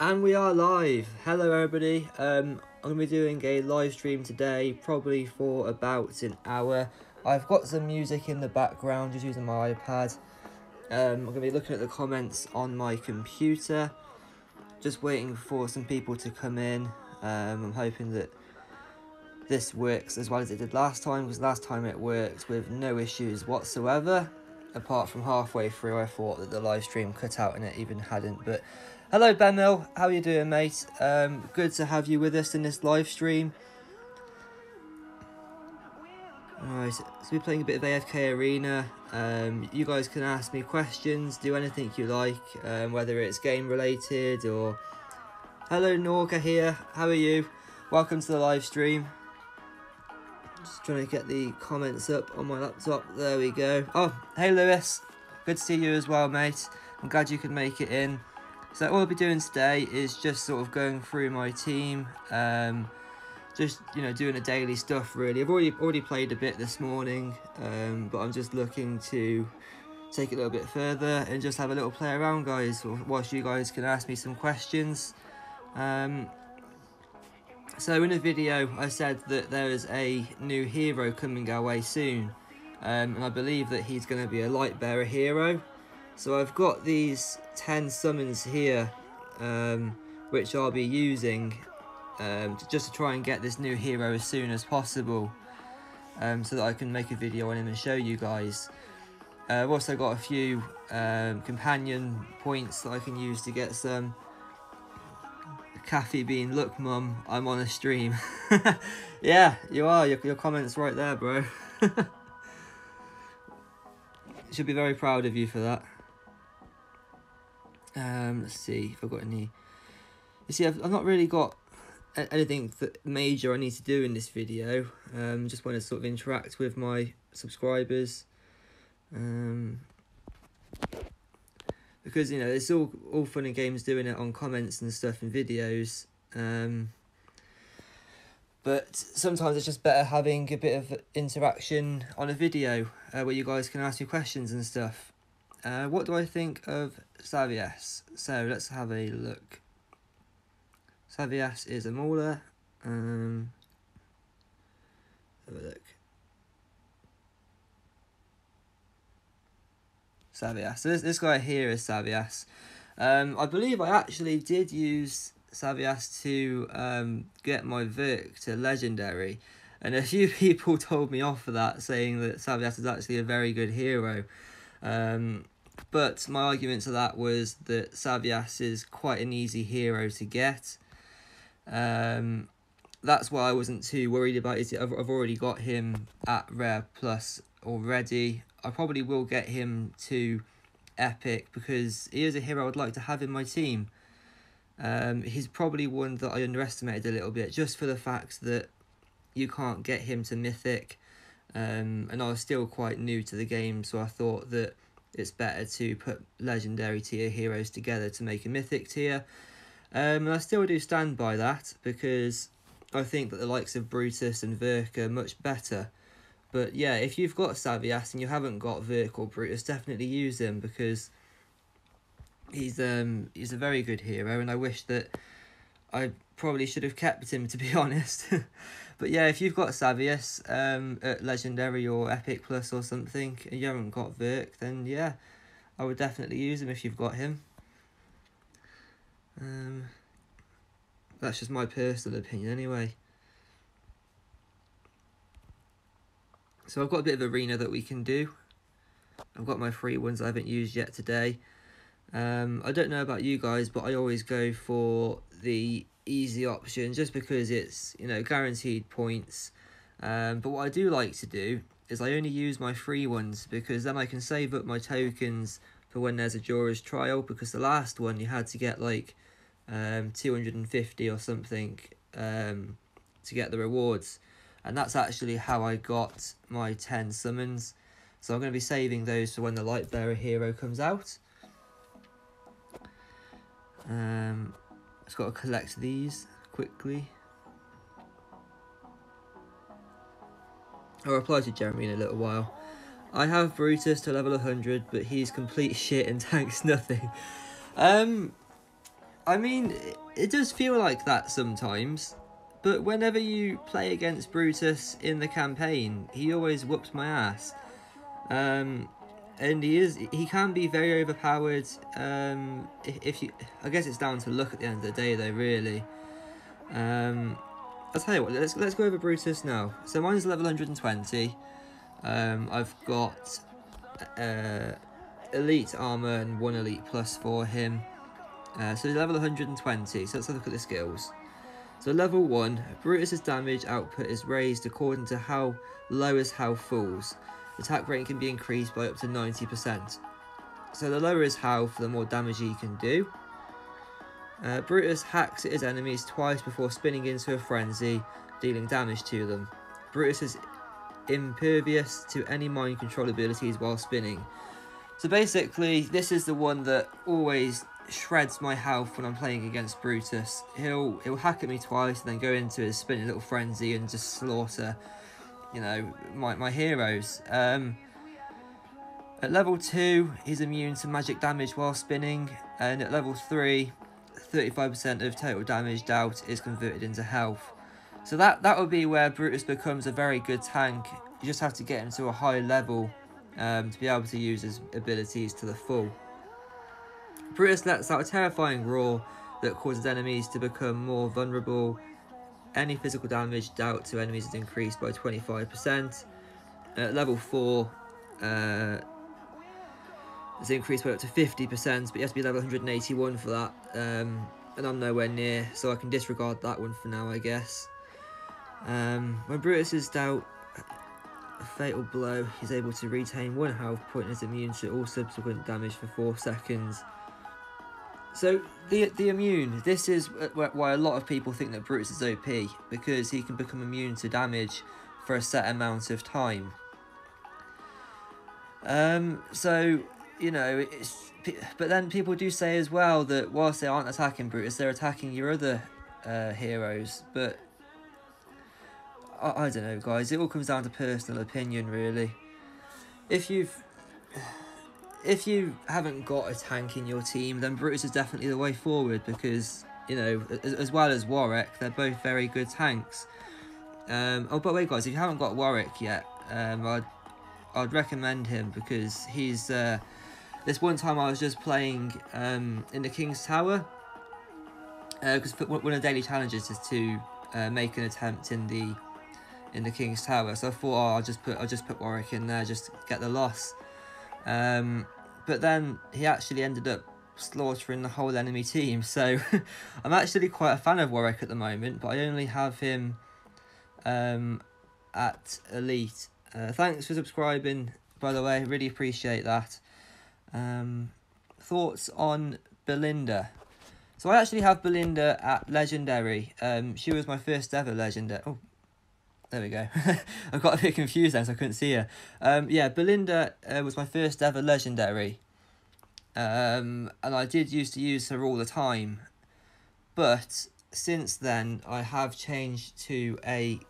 And we are live. Hello everybody. I'm going to be doing a live stream today, probably for about an hour. I've got some music in the background, just using my iPad. I'm going to be looking at the comments on my computer, just waiting for some people to come in. I'm hoping that this works as well as it did last time, because last time it worked with no issues whatsoever. Apart from halfway through, I thought that the live stream cut out and it even hadn't. But hello, Benmil. How you doing, mate? Good to have you with us in this live stream. Alright, so we're playing a bit of Afk Arena. You guys can ask me questions, do anything you like, whether it's game related or... Hello, Norga here. How are you? Welcome to the live stream. Just trying to get the comments up on my laptop. There we go. Oh, hey Lewis. Good to see you as well, mate. I'm glad you could make it in. So all I'll be doing today is just sort of going through my team. Just, you know, doing the daily stuff really. I've already played a bit this morning, but I'm just looking to take it a little bit further and just have a little play around, guys, whilst you guys can ask me some questions. So in the video I said that there is a new hero coming our way soon, and I believe that he's going to be a light bearer hero. So I've got these 10 summons here, which I'll be using just to try and get this new hero as soon as possible, so that I can make a video on him and show you guys. I've also got a few companion points that I can use to get some. Kathy being, look mum, I'm on a stream. Yeah, you are. Your comments right there, bro. Should be very proud of you for that. Let's see if I've got any. You see, I've not really got anything major I need to do in this video. Just want to sort of interact with my subscribers. Because, you know, it's all fun and games doing it on comments and stuff and videos. But sometimes it's just better having a bit of interaction on a video where you guys can ask me questions and stuff. What do I think of Savias? So let's have a look. Savias is a mauler. Have a look. Savias. So this guy here is Savias. I believe I actually did use Savias to get my Verk to legendary, and a few people told me off for that, saying that Savias is actually a very good hero. But my argument to that was that Savias is quite an easy hero to get. That's why I wasn't too worried about it. I've already got him at Rare Plus already. I probably will get him to Epic because he is a hero I'd like to have in my team. He's probably one that I underestimated a little bit, just for the fact that you can't get him to Mythic, and I was still quite new to the game, so I thought that it's better to put Legendary tier heroes together to make a Mythic tier. And I still do stand by that, because I think that the likes of Brutus and Verk are much better. But yeah, if you've got Savias and you haven't got Verk or Brutus, definitely use him, because he's a very good hero, and I wish that I probably should have kept him, to be honest. But yeah, if you've got Savias at Legendary or Epic Plus or something, and you haven't got Verk, then yeah, I would definitely use him if you've got him. That's just my personal opinion anyway. So I've got a bit of arena that we can do. I've got my free ones I haven't used yet today. I don't know about you guys, but I always go for the easy option just because it's, you know, guaranteed points. But what I do like to do is I only use my free ones, because then I can save up my tokens for when there's a Jorah's trial, because the last one you had to get like 250 or something to get the rewards. And that's actually how I got my 10 summons. So I'm going to be saving those for when the Lightbearer hero comes out. Just got to collect these quickly. I'll reply to Jeremy in a little while. I have Brutus to level 100, but he's complete shit and tanks nothing. I mean, it does feel like that sometimes, but whenever you play against Brutus in the campaign, he always whoops my ass. And he can be very overpowered. If you, I guess it's down to luck at the end of the day, though. Really. I'll tell you what. Let's go over Brutus now. So mine's level 120. I've got elite armor and 1 elite plus for him. So he's level 120. So let's have a look at the skills. So level 1, Brutus's damage output is raised according to how low his health falls. Attack rate can be increased by up to 90%. So the lower his health, the more damage he can do. Brutus hacks at his enemies twice before spinning into a frenzy, dealing damage to them. Brutus is impervious to any mind control abilities while spinning. So basically, this is the one that always shreds my health when I'm playing against Brutus. He'll hack at me twice and then go into his spinning little frenzy and just slaughter, you know, my heroes. At level 2, he's immune to magic damage while spinning, and at level 3, 35% of total damage dealt is converted into health. So that would be where Brutus becomes a very good tank. You just have to get him to a high level to be able to use his abilities to the full. Brutus lets out a terrifying roar that causes enemies to become more vulnerable. Any physical damage dealt to enemies is increased by 25%. At level 4, it's increased by up to 50%, but you have to be level 181 for that. And I'm nowhere near, so I can disregard that one for now, I guess. When Brutus is dealt a fatal blow, he's able to retain 1 health point and is immune to all subsequent damage for 4 seconds. So, the immune, this is why a lot of people think that Brutus is OP, because he can become immune to damage for a set amount of time. So, you know, but then people do say as well that whilst they aren't attacking Brutus, they're attacking your other heroes, but I don't know, guys, it all comes down to personal opinion, really. If you haven't got a tank in your team, then Brutus is definitely the way forward, because, you know, as well as Warwick, they're both very good tanks. Oh, by the way, guys, if you haven't got Warwick yet, I'd recommend him, because he's this one time I was just playing in the King's Tower, because one of the daily challenges is to make an attempt in the King's Tower. So I thought, oh, I'll just put Warwick in there, just get the loss. But then he actually ended up slaughtering the whole enemy team. So I'm actually quite a fan of Warwick at the moment, but I only have him at Elite. Thanks for subscribing, by the way, really appreciate that. Thoughts on Belinda? So I actually have Belinda at Legendary. She was my first ever Legendary. Oh, there we go. I got a bit confused then, so I couldn't see her. Yeah, Belinda was my first ever Legendary. And I did used to use her all the time. But since then, I have changed to a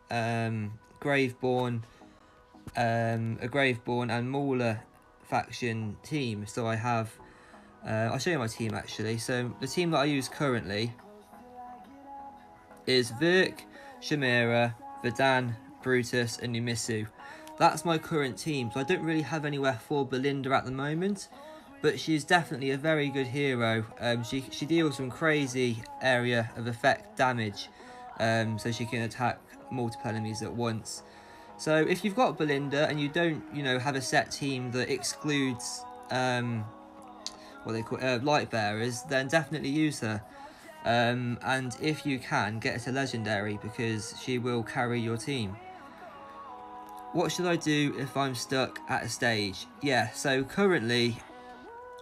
Graveborn and Mauler faction team. So I have, I'll show you my team actually. So the team that I use currently is Verk, Chimera, Verdan, Brutus and Numisu. That's my current team, so I don't really have anywhere for Belinda at the moment, but she's definitely a very good hero. She deals some crazy area of effect damage, so she can attack multiple enemies at once. So if you've got Belinda and you don't, you know, have a set team that excludes what they call light bearers, then definitely use her. And if you can, get her to Legendary, because she will carry your team. What should I do if I'm stuck at a stage? Yeah, so currently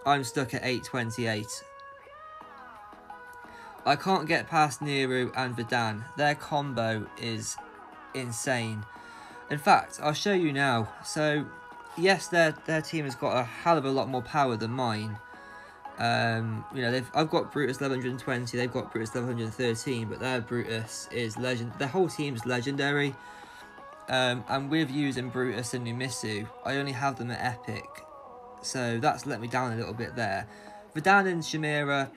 I'm stuck at 828. I can't get past Nero and Verdan. Their combo is insane. In fact, I'll show you now. So yes, their team has got a hell of a lot more power than mine. You know, I've got Brutus level 120, they've got Brutus level 113, but their Brutus is their whole team is Legendary. And with using Brutus and Numisu, I only have them at Epic, so that's let me down a little bit there. Verdan and Shamira,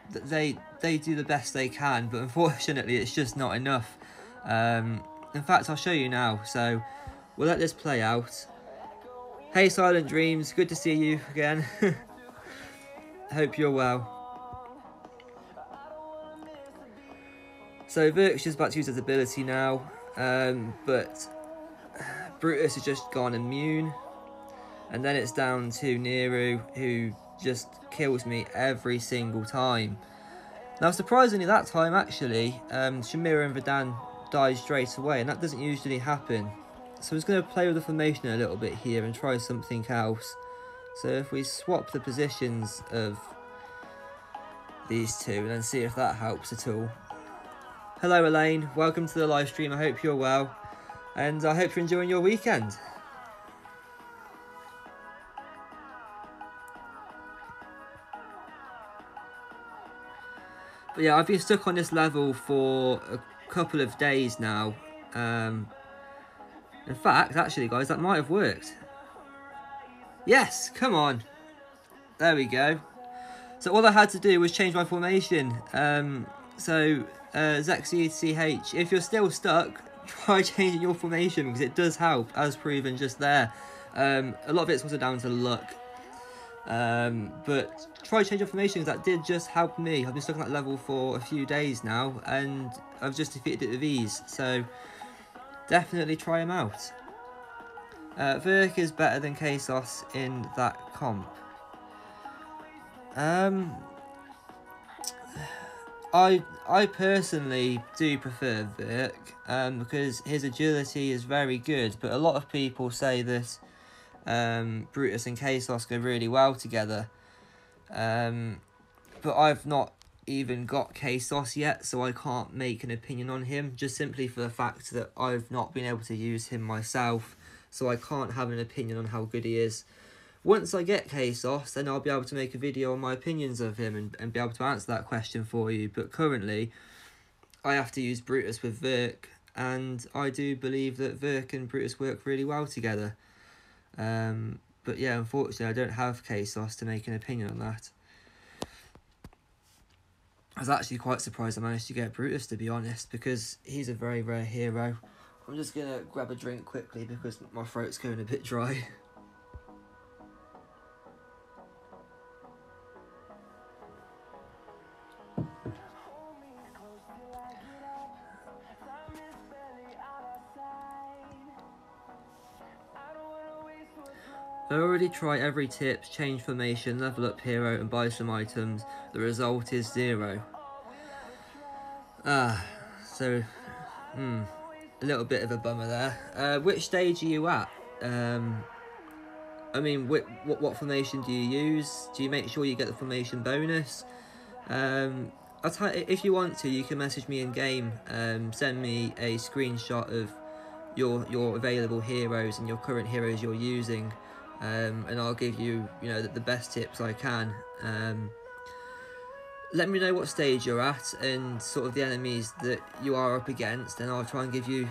they do the best they can, but unfortunately it's just not enough. In fact, I'll show you now, so we'll let this play out. Hey Silent Dreams, good to see you again. Hope you're well. So Virk's just about to use his ability now, but Brutus has just gone immune. And then it's down to Nero, who just kills me every single time. Now, surprisingly, that time, actually, Shamira and Verdan died straight away, and that doesn't usually happen. So I'm just going to play with the formation a little bit here and try something else. So if we swap the positions of these two, and then see if that helps at all. Hello, Elaine. Welcome to the live stream. I hope you're well, and I hope you're enjoying your weekend. But yeah, I've been stuck on this level for a couple of days now. In fact, actually, guys, that might have worked. Yes, come on. There we go. So all I had to do was change my formation. ZexCH, if you're still stuck, try changing your formation because it does help, as proven just there. A lot of it's also down to luck. But try change your formation because that did just help me. I've been stuck on that level for a few days now and I've just defeated it with ease. So definitely try them out. Virk is better than Kasos in that comp. I personally do prefer Virk because his agility is very good, but a lot of people say that Brutus and Kasos go really well together. But I've not even got Kasos yet, so I can't make an opinion on him, just simply for the fact that I've not been able to use him myself, so I can't have an opinion on how good he is. Once I get Kasos, then I'll be able to make a video on my opinions of him and be able to answer that question for you. But currently, I have to use Brutus with Virk, and I do believe that Virk and Brutus work really well together. But yeah, unfortunately, I don't have Kasos to make an opinion on that. I was actually quite surprised I managed to get Brutus, to be honest, because he's a very rare hero. I'm just going to grab a drink quickly because my throat's going a bit dry. I already try every tip, change formation, level up hero and buy some items. The result is 0. So, a little bit of a bummer there. Which stage are you at? I mean, what formation do you use? Do you make sure you get the formation bonus? I'll tell you, if you want to, you can message me in game. Send me a screenshot of your available heroes and your current heroes you're using. And I'll give you, the best tips I can. Let me know what stage you're at and sort of the enemies that you are up against, and I'll try and give you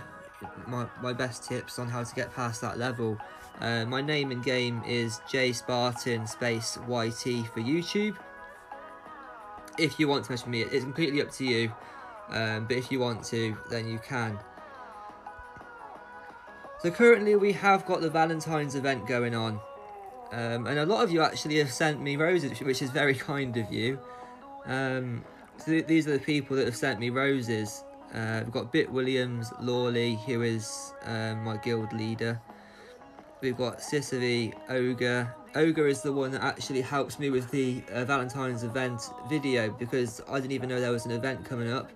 my best tips on how to get past that level. My name in game is JSpartan space YT for YouTube. If you want to message me, it's completely up to you. But if you want to, then you can. So currently we have got the Valentine's event going on, and a lot of you actually have sent me roses, which is very kind of you. So these are the people that have sent me roses. We've got Bit Williams, Lawley, who is my guild leader. We've got Cicely, Ogre. Ogre is the one that actually helps me with the Valentine's event video, because I didn't even know there was an event coming up.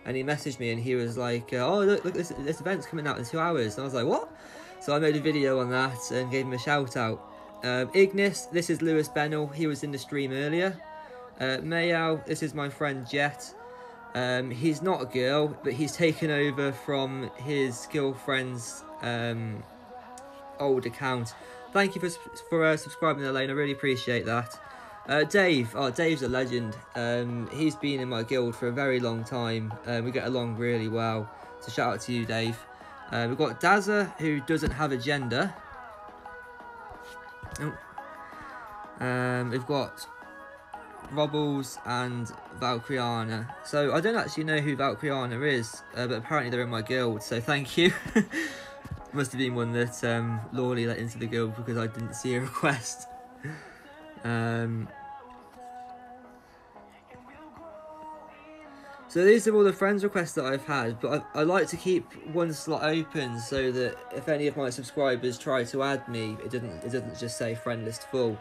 And he messaged me and he was like, oh, look this event's coming out in 2 hours. And I was like, what? So I made a video on that and gave him a shout out. Ignis, this is Lewis Bennell. He was in the stream earlier. Mayao, this is my friend Jet. He's not a girl, but he's taken over from his girlfriend's old account. Thank you for subscribing, Elaine. I really appreciate that. Dave, Dave's a legend. He's been in my guild for a very long time. We get along really well. So shout out to you, Dave. We've got Dazza, who doesn't have a gender. Oh. We've got Robbles and Valkyriana. So I don't actually know who Valkyriana is, but apparently they're in my guild, so thank you. Must have been one that Lawley let into the guild because I didn't see a request. So these are all the friends requests that I've had, but I like to keep one slot open so that if any of my subscribers try to add me, it doesn't just say friend list full.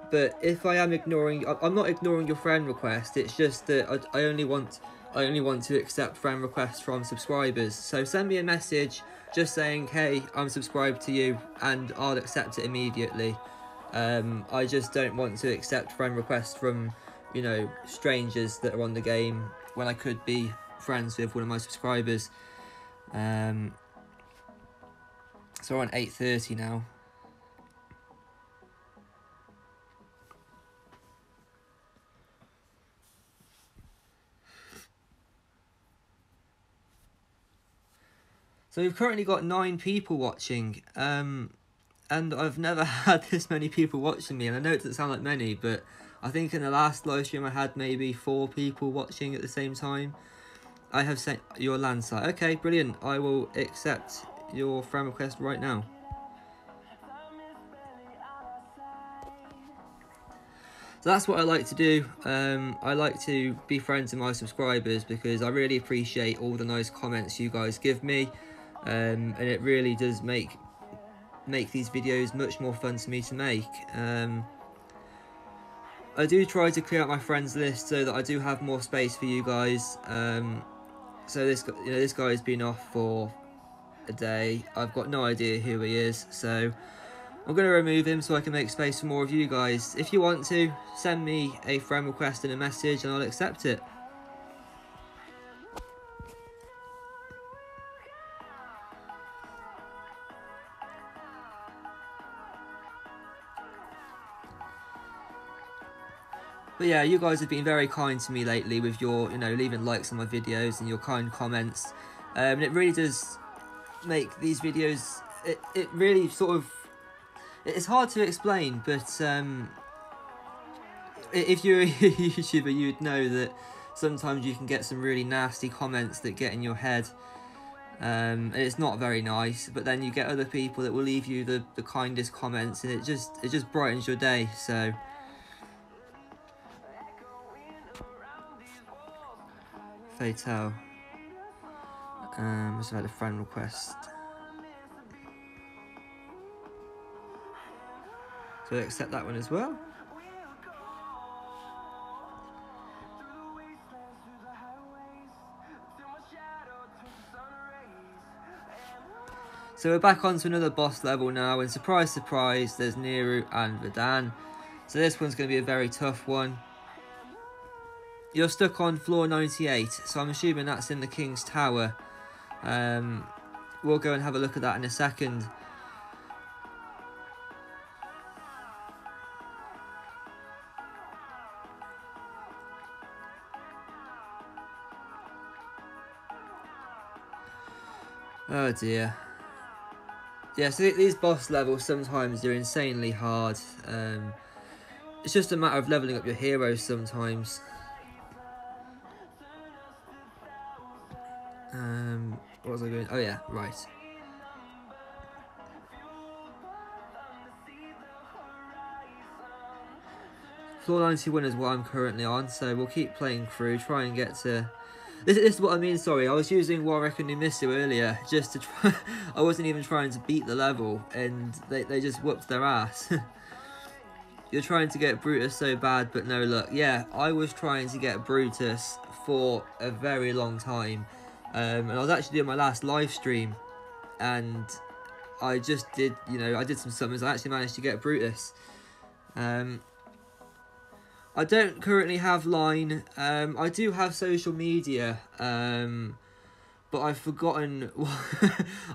But if I am ignoring, I'm not ignoring your friend request. It's just that I only want to accept friend requests from subscribers. So send me a message just saying, hey, I'm subscribed to you, and I'll accept it immediately. I just don't want to accept friend requests from, you know, strangers that are on the game when I could be friends with one of my subscribers. So we're on 8:30 now. So we've currently got 9 people watching, and I've never had this many people watching me, and I know it doesn't sound like many, but I think in the last live stream I had maybe 4 people watching at the same time. I have sent your land site. Okay, brilliant. I will accept your friend request right now. So that's what I like to do. I like to be friends with my subscribers because I really appreciate all the nice comments you guys give me. And it really does make these videos much more fun to me to make. I do try to clear out my friends list so that I do have more space for you guys. So this guy has been off for a day. I've got no idea who he is, so I'm going to remove him so I can make space for more of you guys. If you want to, send me a friend request and a message and I'll accept it. But yeah, you guys have been very kind to me lately with your, you know, leaving likes on my videos and your kind comments. And it really does make these videos, it really sort of, it's hard to explain, but if you're a YouTuber, you'd know that sometimes you can get some really nasty comments that get in your head. And it's not very nice, but then you get other people that will leave you the kindest comments, and it just brightens your day. So Fatal. Must have had a friend request. So I accept that one as well. So we're back onto another boss level now, and surprise, surprise, there's Neru and Verdan. So this one's going to be a very tough one. You're stuck on floor 98, so I'm assuming that's in the King's Tower. We'll go and have a look at that in a second. Oh dear. Yeah, so these boss levels sometimes are insanely hard. It's just a matter of leveling up your heroes sometimes. What was I going? Oh yeah, right. Floor 91 is what I'm currently on, so we'll keep playing through, try and get to... This is what I mean, sorry, I was using Warwick and Numisu earlier, just to try... I wasn't even trying to beat the level, and they just whooped their ass. You're trying to get Brutus so bad, but no luck. Yeah, I was trying to get Brutus for a very long time. And I was actually doing my last live stream, and I just did, you know, I did some summons. I actually managed to get Brutus. I don't currently have Line. I do have social media, but I've forgotten.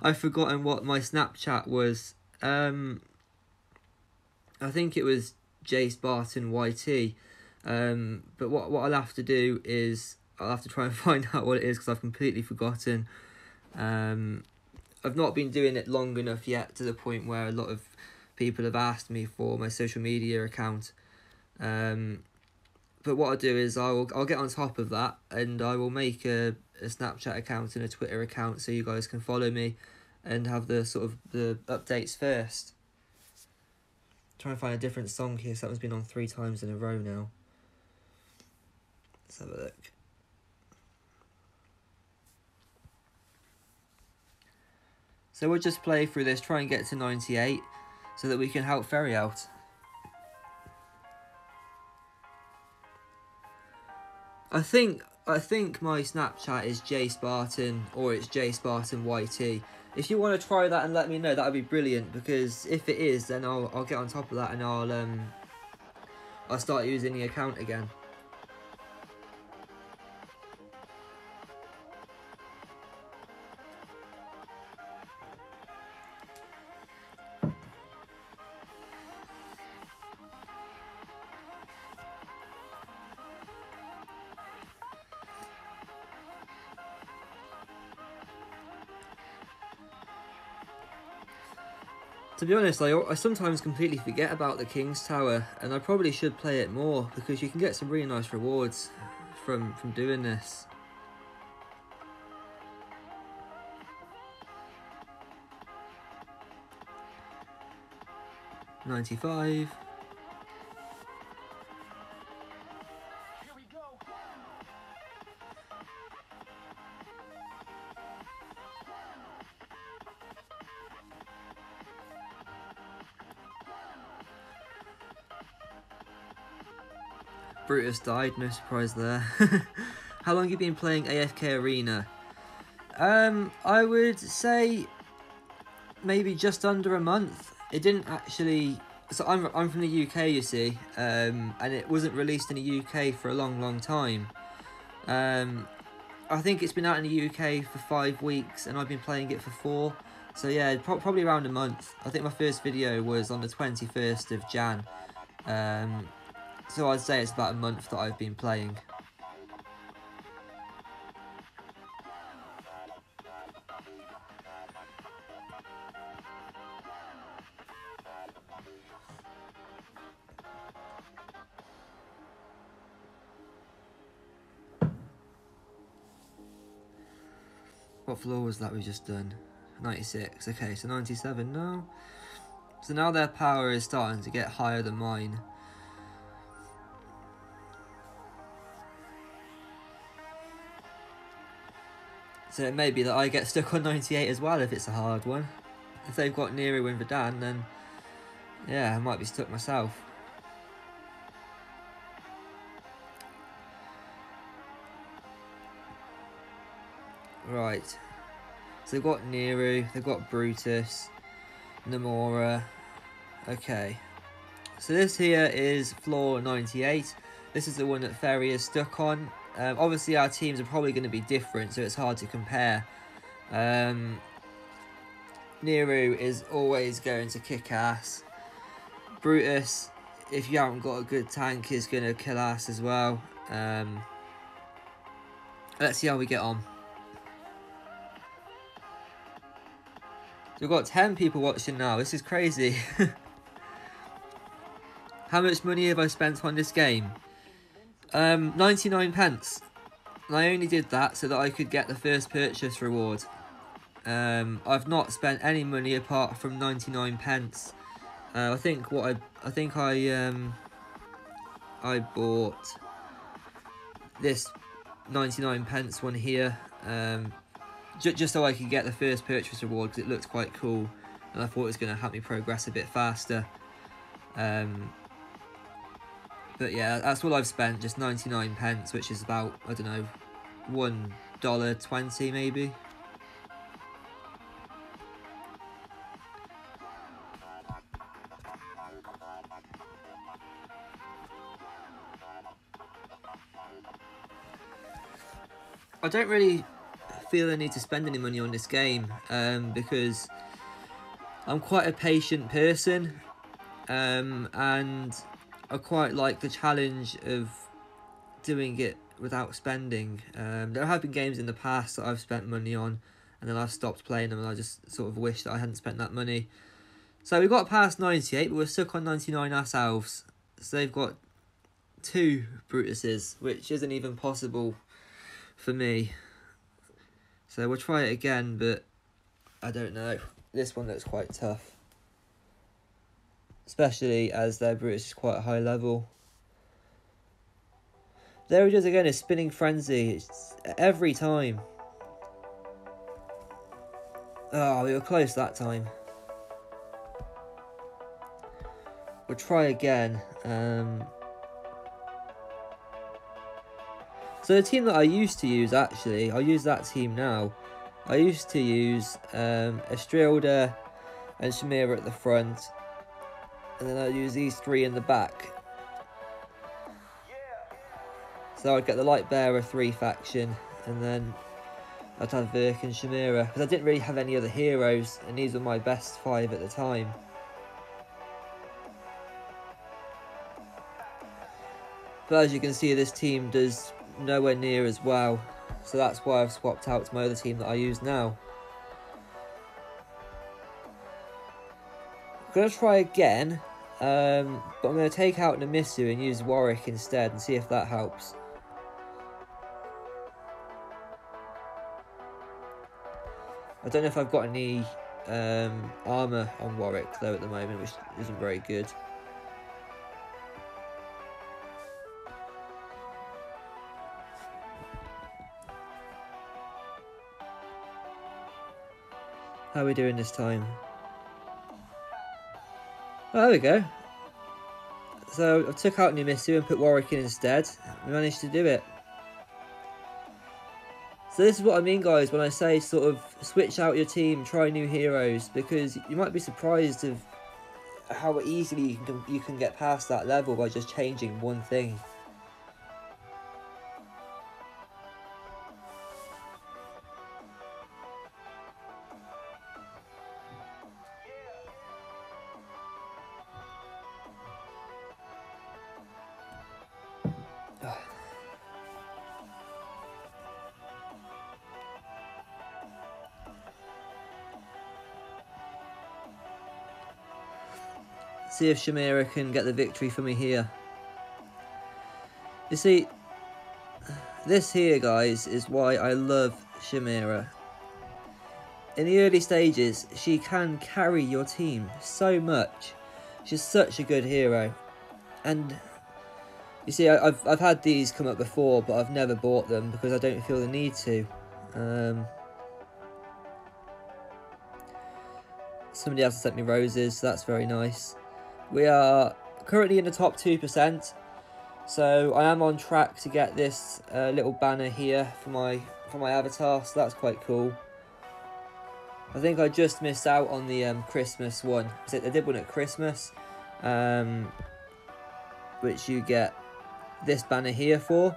I've forgotten what my Snapchat was. I think it was J Spartan YT. But what I'll have to do is I'll have to try and find out what it is because I've completely forgotten. I've not been doing it long enough yet to the point where a lot of people have asked me for my social media account. But what I'll do is I'll get on top of that, and I will make a Snapchat account and a Twitter account so you guys can follow me and have the sort of the updates first. Trying to find a different song here, so that one's been on 3 times in a row now. Let's have a look. So we'll just play through this, try and get to 98 so that we can help Ferry out. I think my Snapchat is JSpartan, or it's JSpartanYT. If you want to try that and let me know, that would be brilliant, because if it is, then I'll get on top of that and I'll start using the account again. To be honest, I sometimes completely forget about the King's Tower, and I probably should play it more, because you can get some really nice rewards from doing this. $95. Brutus died, no surprise there. How long have you been playing AFK Arena? I would say maybe just under a month. It didn't actually... So I'm from the UK, you see, and it wasn't released in the UK for a long time. I think it's been out in the UK for 5 weeks, and I've been playing it for 4. So yeah, probably around a month. I think my first video was on the 21st of Jan. So I'd say it's about a month that I've been playing. What floor was that we just done? 96. Okay, so 97 now. So now their power is starting to get higher than mine. So it may be that I get stuck on 98 as well if it's a hard one. If they've got Nero and Verdan, then yeah, I might be stuck myself. Right. So they've got Nero, they've got Brutus, Namora. Okay. So this here is floor 98. This is the one that Ferry is stuck on. Obviously our teams are probably going to be different, so it's hard to compare. Nero is always going to kick ass. Brutus, if you haven't got a good tank, is going to kill ass as well. Let's see how we get on. So we've got 10 people watching now. This is crazy. How much money have I spent on this game? 99 pence. And I only did that so that I could get the first purchase reward. I've not spent any money apart from 99 pence. I bought this 99 pence one here, just so I could get the first purchase reward, because it looked quite cool and I thought it was going to help me progress a bit faster. But yeah, that's all I've spent, just 99 pence, which is about, I don't know, $1.20 maybe. I don't really feel the need to spend any money on this game, because I'm quite a patient person, and I quite like the challenge of doing it without spending. There have been games in the past that I've spent money on, and then I've stopped playing them, and I just sort of wish that I hadn't spent that money. So we got past 98, but we're stuck on 99 ourselves. So they've got 2 Brutuses, which isn't even possible for me. So we'll try it again, but I don't know. This one looks quite tough, especially as their Brutus is quite a high level. There he does again, his spinning frenzy. It's every time. Oh, we were close that time. We'll try again. So the team that I used to use, actually, I'll use that team now. I used to use Estrilda and Chimera at the front, and then I'll use these 3 in the back. So I'd get the Light Bearer 3 faction, and then I'd have Virk and Chimera, because I didn't really have any other heroes, and these were my best 5 at the time. But as you can see, this team does nowhere near as well, so that's why I've swapped out to my other team that I use now. I'm going to try again, but I'm going to take out Namisu and use Warwick instead and see if that helps. I don't know if I've got any armour on Warwick though at the moment, which isn't very good. How are we doing this time? Oh, there we go. So I took out Namisu and put Warwick in instead. We managed to do it. So this is what I mean, guys, when I say sort of switch out your team, try new heroes, because you might be surprised of how easily you can get past that level by just changing one thing. See if Chimera can get the victory for me here. You see, this here, guys, is why I love Chimera. In the early stages, she can carry your team so much. She's such a good hero. And you see, I've had these come up before, but I've never bought them because I don't feel the need to. Somebody else sent me roses, so that's very nice. We are currently in the top 2%, so I am on track to get this little banner here for my avatar, so that's quite cool. I think I just missed out on the Christmas one. They did one at Christmas, which you get this banner here for.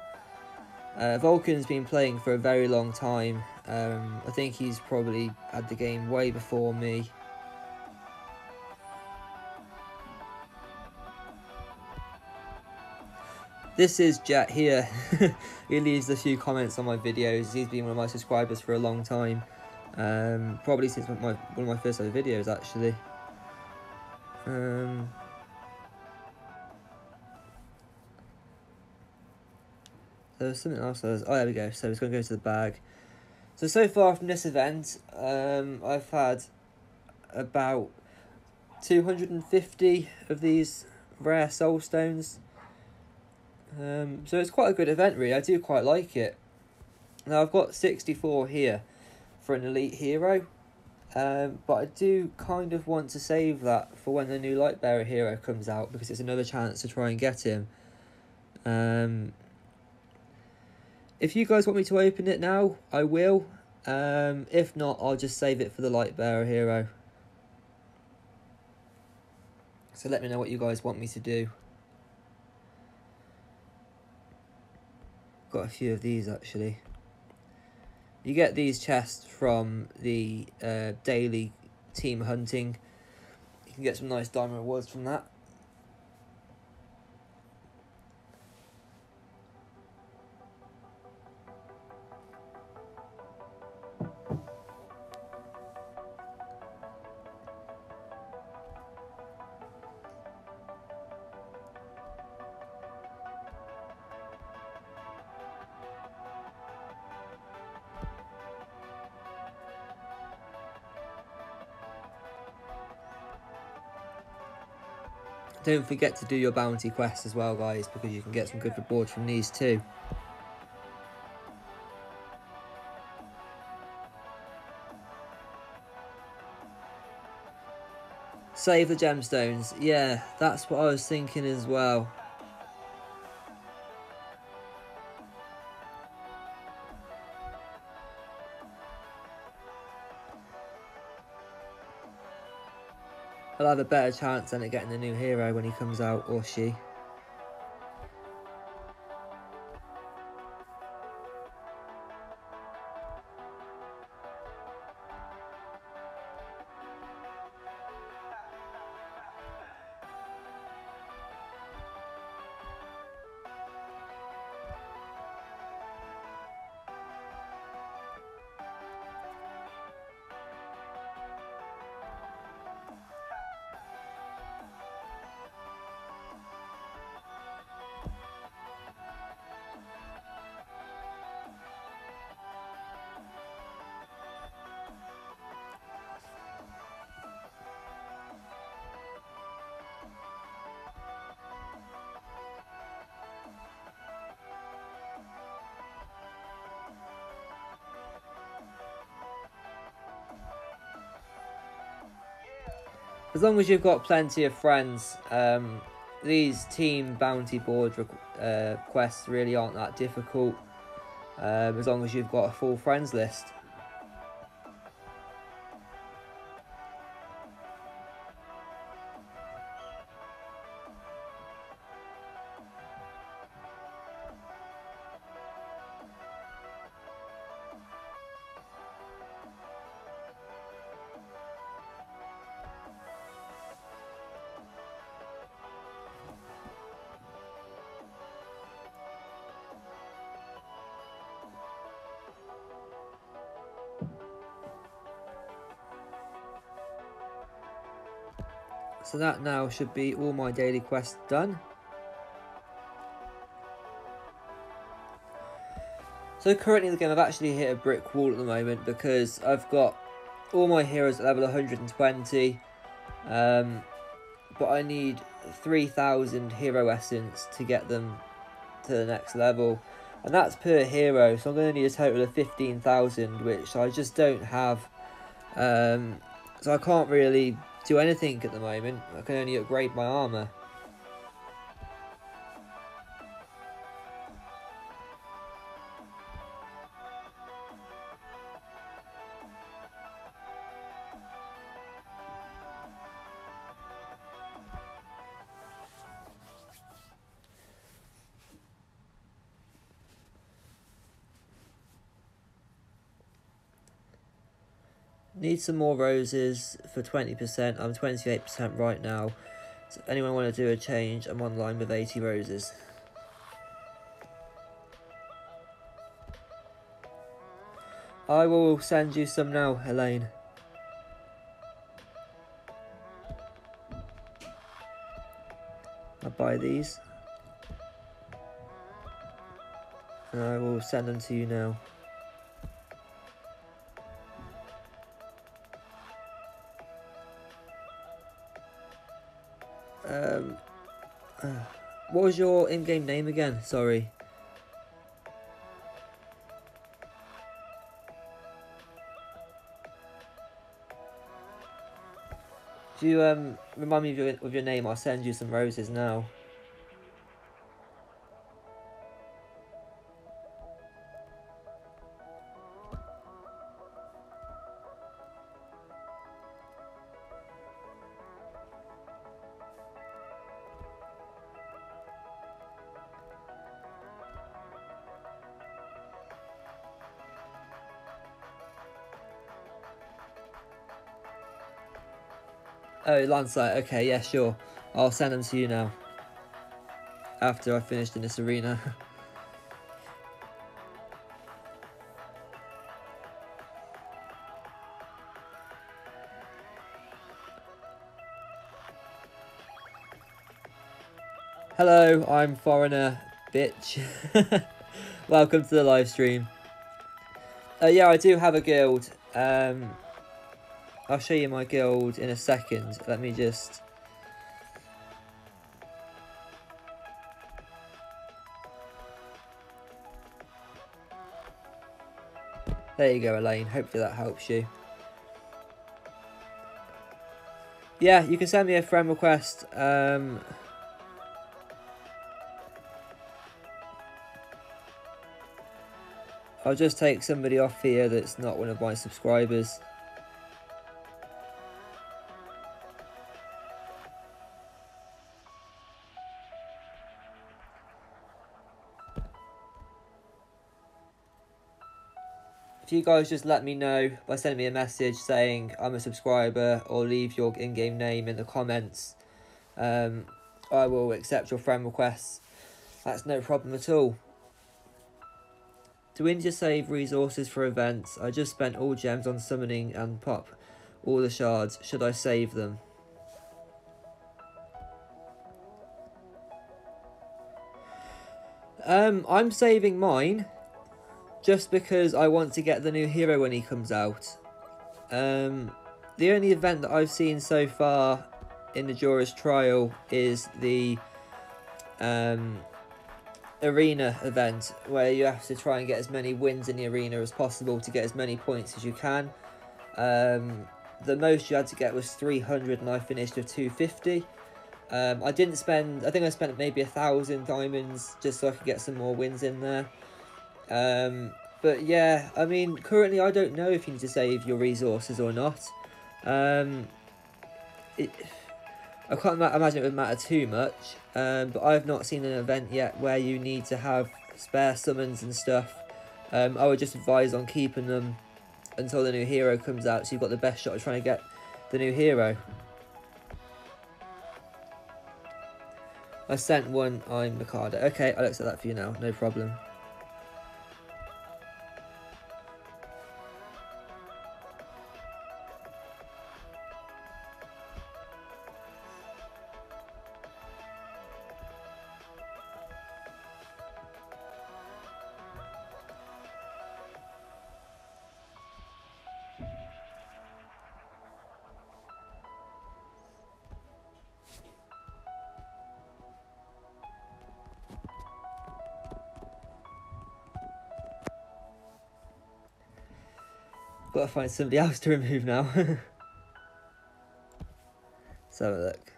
Vulcan's been playing for a very long time. I think he's probably had the game way before me. This is Jet here. He leaves a few comments on my videos. He's been one of my subscribers for a long time. Probably since one of my first ever videos, actually. There was something else. Oh, there we go. So it's going to go to the bag. So far from this event, I've had about 250 of these rare soul stones. So it's quite a good event, really. I do quite like it. Now I've got 64 here for an elite hero, but I do kind of want to save that for when the new Lightbearer hero comes out, because it's another chance to try and get him. If you guys want me to open it now, I will. If not, I'll just save it for the Lightbearer hero. So let me know what you guys want me to do. Got a few of these actually. You get these chests from the daily team hunting. You can get some nice diamond rewards from that. Don't forget to do your bounty quests as well, guys, because you can get some good rewards from these too. Save the gemstones. Yeah, that's what I was thinking as well. I'll have a better chance than at getting the new hero when he comes out, or she. As long as you've got plenty of friends, these team bounty board quests really aren't that difficult, as long as you've got a full friends list. So that now should be all my daily quests done. So currently in the game I've actually hit a brick wall at the moment because I've got all my heroes at level 120, but I need 3,000 hero essence to get them to the next level, and that's per hero, so I'm going to need a total of 15,000, which I just don't have, so I can't really do anything at the moment. I can only upgrade my armour. Need some more roses for 20%. I'm 28% right now. So if anyone want to do a change, I'm online with 80 roses. I will send you some now, Elaine. I'll buy these. And I will send them to you now. What was your in-game name again? Sorry. Do you remind me of your name? I'll send you some roses now. Oh, Landslide. Okay, yeah, sure. I'll send them to you now. After I've finished in this arena. Hello, I'm Foreigner, bitch. Welcome to the live stream. Yeah, I do have a guild. I'll show you my guild in a second. Let me just There you go, Elaine. Hopefully that helps you. Yeah, you can send me a friend request. I'll just take somebody off here that's not one of my subscribers. If you guys just let me know by sending me a message saying I'm a subscriber, or leave your in-game name in the comments, I will accept your friend requests. That's no problem at all. Do India save resources for events? I just spent all gems on summoning and pop all the shards. Should I save them? I'm saving mine just because I want to get the new hero when he comes out. The only event that I've seen so far in the Jura's trial is the arena event, where you have to try and get as many wins in the arena as possible to get as many points as you can. The most you had to get was 300 and I finished with 250. I didn't spend, I think I spent maybe 1,000 diamonds just so I could get some more wins in there. But yeah, I mean, currently I don't know if you need to save your resources or not. I can't imagine it would matter too much, but I've not seen an event yet where you need to have spare summons and stuff. I would just advise on keeping them until the new hero comes out, so you've got the best shot of trying to get the new hero. I sent one, I'm Mikado. Okay, I'll accept that for you now, no problem. Gotta find somebody else to remove now. Let's have a look.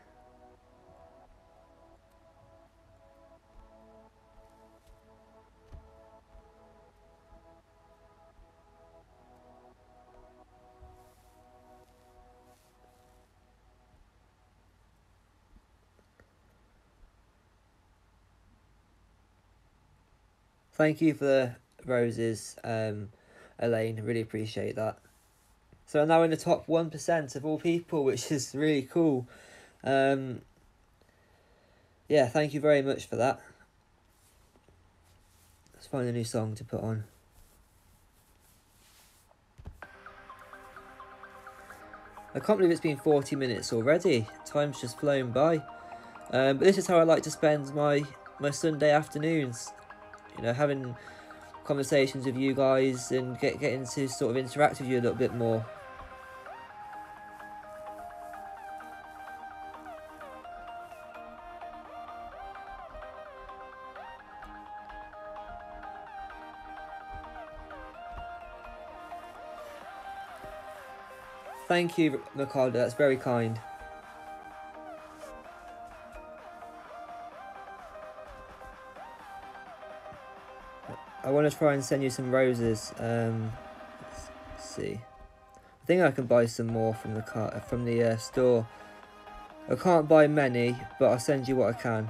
Thank you for the roses, Elaine, really appreciate that. So I'm now in the top 1% of all people, which is really cool. Yeah, thank you very much for that. Let's find a new song to put on. I can't believe it's been 40 minutes already. Time's just flown by. But this is how I like to spend my Sunday afternoons. You know, having conversations with you guys and getting to sort of interact with you a little bit more. Thank you, Mikado, that's very kind. I want to try and send you some roses. Let's see. I think I can buy some more from the store. I can't buy many, but I'll send you what I can.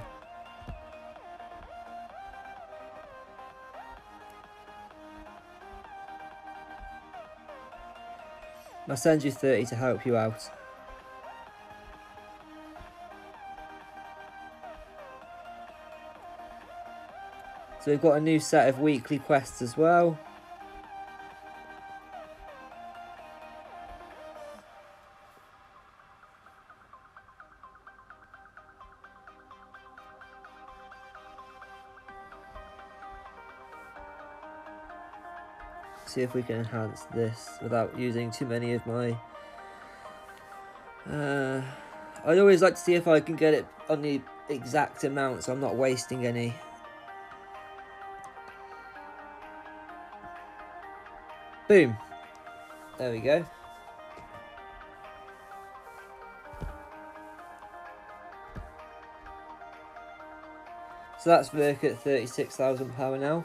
I'll send you 30 to help you out. So we've got a new set of weekly quests as well. See if we can enhance this without using too many of my... I'd always like to see if I can get it on the exact amount so I'm not wasting any. Boom. There we go. So that's Verk at 36,000 power now.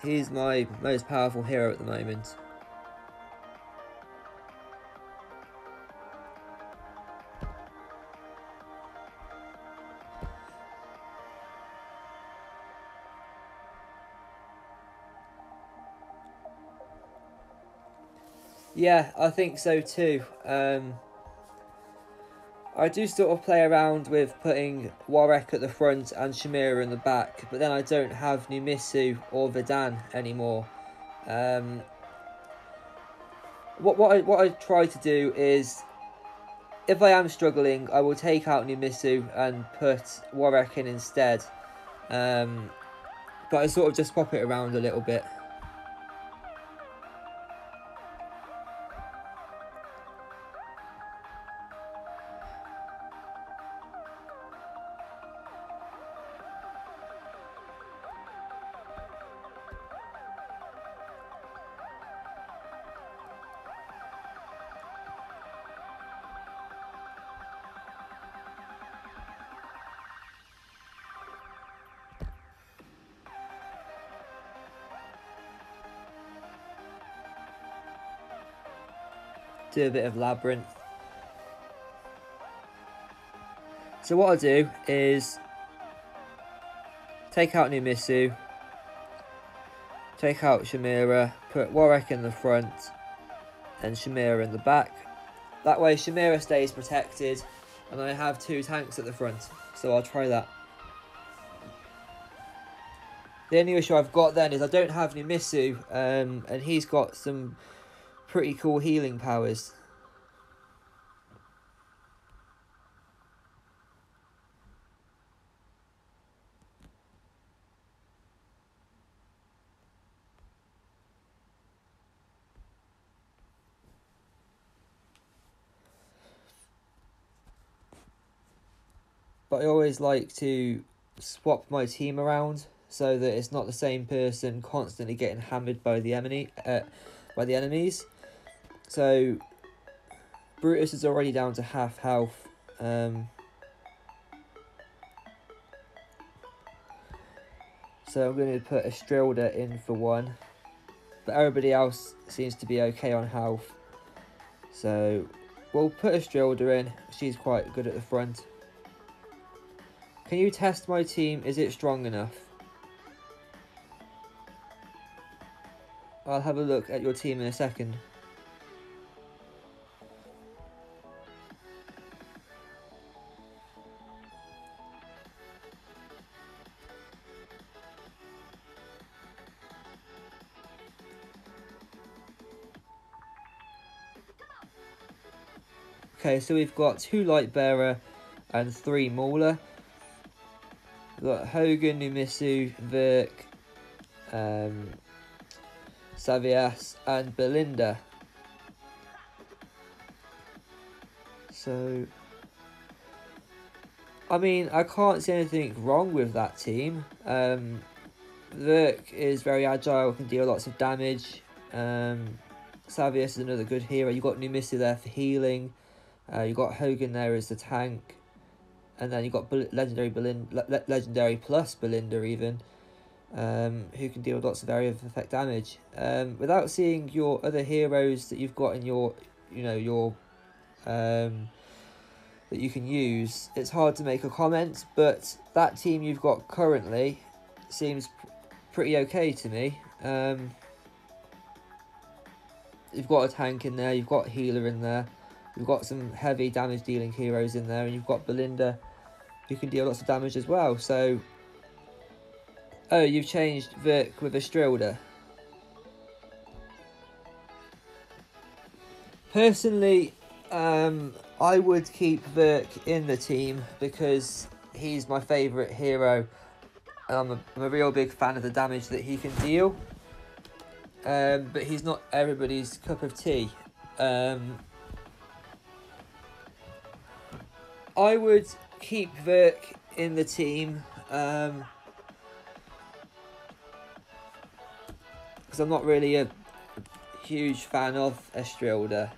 He's my most powerful hero at the moment. Yeah, I think so too. I do sort of play around with putting Warwick at the front and Shamira in the back, but then I don't have Numisu or Vidan anymore. What I try to do is, if I am struggling, I will take out Numisu and put Warwick in instead. But I sort of just pop it around a little bit. Do a bit of labyrinth. So what I do is take out Numisu, take out Shamira, put Warwick in the front and Shamira in the back. That way Shamira stays protected and I have 2 tanks at the front. So I'll try that. The only issue I've got then is I don't have Numisu, and he's got some pretty cool healing powers. But I always like to swap my team around so that it's not the same person constantly getting hammered by the enemies. So Brutus is already down to half health. So I'm going to put a Strilda in for 1. But everybody else seems to be okay on health. So we'll put a Strilda in. She's quite good at the front. Can you test my team? Is it strong enough? I'll have a look at your team in a second. Okay, so we've got 2 Lightbearer and 3 Mauler. We've got Hogan, Numisu, Verk, Savias and Belinda. So, I mean, I can't see anything wrong with that team. Verk is very agile, can deal lots of damage. Savias is another good hero. You've got Numisu there for healing. You've got Hogan there as the tank. And then you've got Legendary Belinda, Legendary plus Belinda even. Who can deal lots of area of effect damage. Without seeing your other heroes that you've got in your, that you can use, it's hard to make a comment, but that team you've got currently seems pretty okay to me. You've got a tank in there, you've got a healer in there, you've got some heavy damage dealing heroes in there, and you've got Belinda who can deal lots of damage as well. So, oh, you've changed Verk with a Strilda. Personally, I would keep Verk in the team because he's my favourite hero. I'm a real big fan of the damage that he can deal. But he's not everybody's cup of tea. I would keep Verk in the team. because I'm not really a huge fan of Estrilda.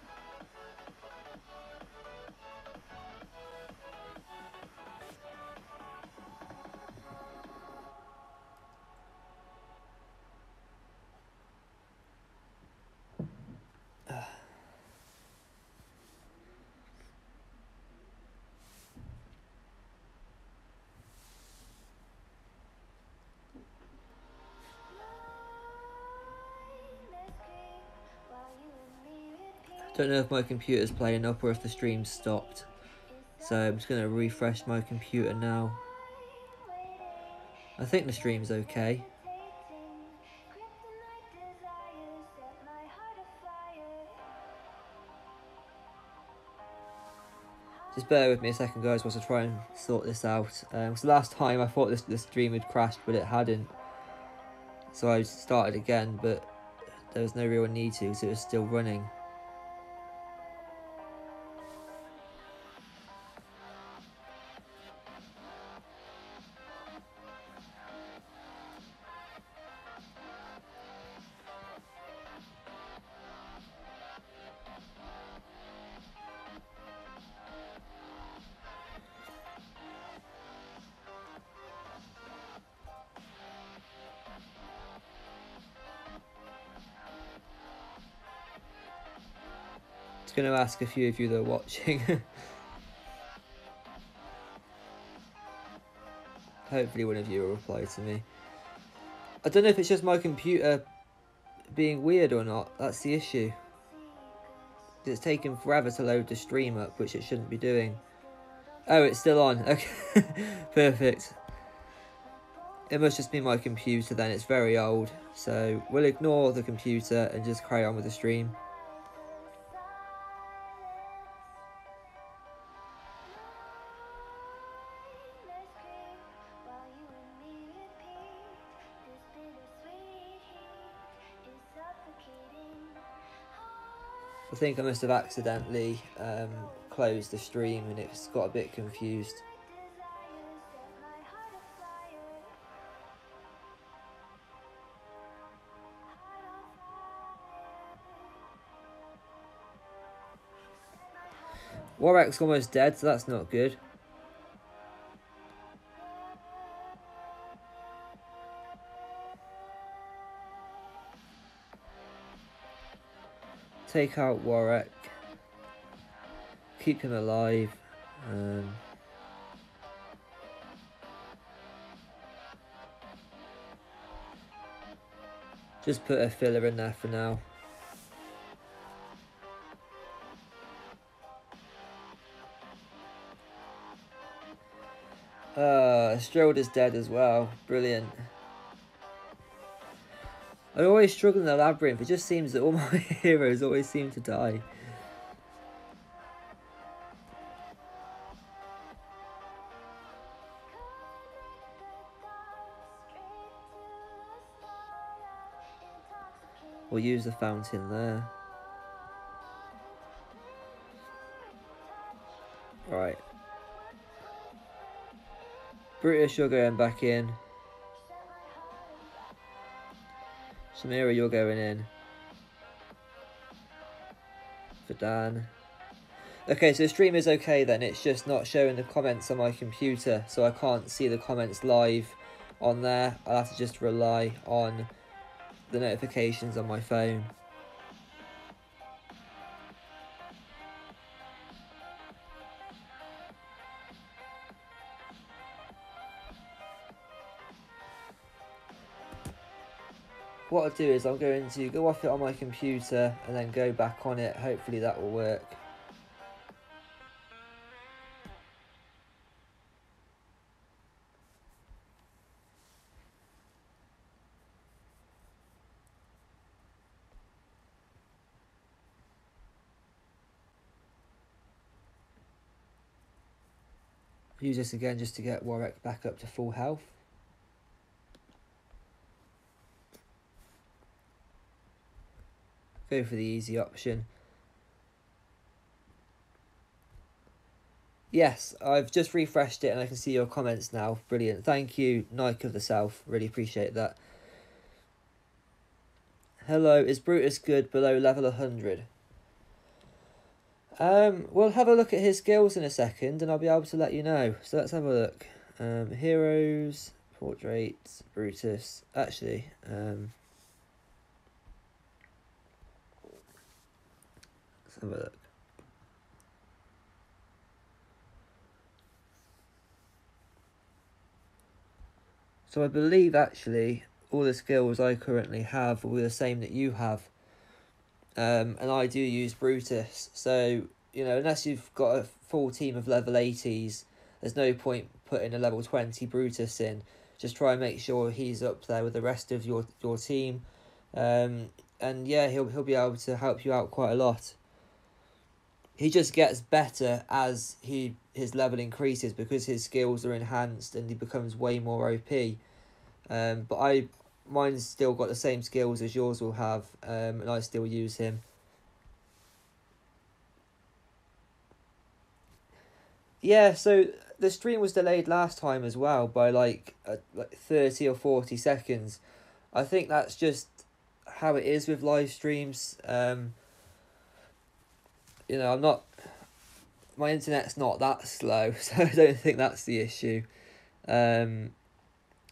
Don't know if my computer's playing up or if the stream's stopped. So I'm just going to refresh my computer now. I think the stream's okay. Just bear with me a second, guys, whilst I try and sort this out. So last time I thought the stream had crashed, but it hadn't. So I started again, but there was no real need to because it was still running. Going to ask a few of you that are watching. Hopefully one of you will reply to me. I don't know if it's just my computer being weird or not. That's the issue. It's taken forever to load the stream up, which it shouldn't be doing. Oh, it's still on. Okay. Perfect. It must just be my computer then. It's very old. So we'll ignore the computer and just carry on with the stream. I think I must have accidentally closed the stream and it's got a bit confused. Warwick's almost dead, so that's not good. Take out Warwick. Keep him alive. Just put a filler in there for now. Stroder's dead as well. Brilliant. I always struggle in the labyrinth. It just seems that all my heroes always seem to die. We'll use the fountain there. Alright. Brutus, you're going back in. Samira, you're going in. For Dan. Okay, so the stream is okay then. It's just not showing the comments on my computer, so I can't see the comments live on there. I'll have to just rely on the notifications on my phone. What I'll do is I'm going to go off it on my computer and then go back on it. Hopefully that will work. Use this again just to get Warwick back up to full health. Go for the easy option. Yes, I've just refreshed it and I can see your comments now. Brilliant. Thank you, Nike of the South. Really appreciate that. Hello, is Brutus good below level 100? We'll have a look at his skills in a second and I'll be able to let you know. So let's have a look. Heroes, portraits, Brutus. Actually, let's have a look. So I believe actually all the skills I currently have will be the same that you have. And I do use Brutus. So, you know, unless you've got a full team of level 80s, there's no point putting a level 20 Brutus in. Just try and make sure he's up there with the rest of your team. And yeah, he'll be able to help you out quite a lot. He just gets better as his level increases because his skills are enhanced and he becomes way more OP. But mine's still got the same skills as yours will have, and I still use him. Yeah, so the stream was delayed last time as well by like 30 or 40 seconds. I think that's just how it is with live streams. You know, my internet's not that slow, so I don't think that's the issue.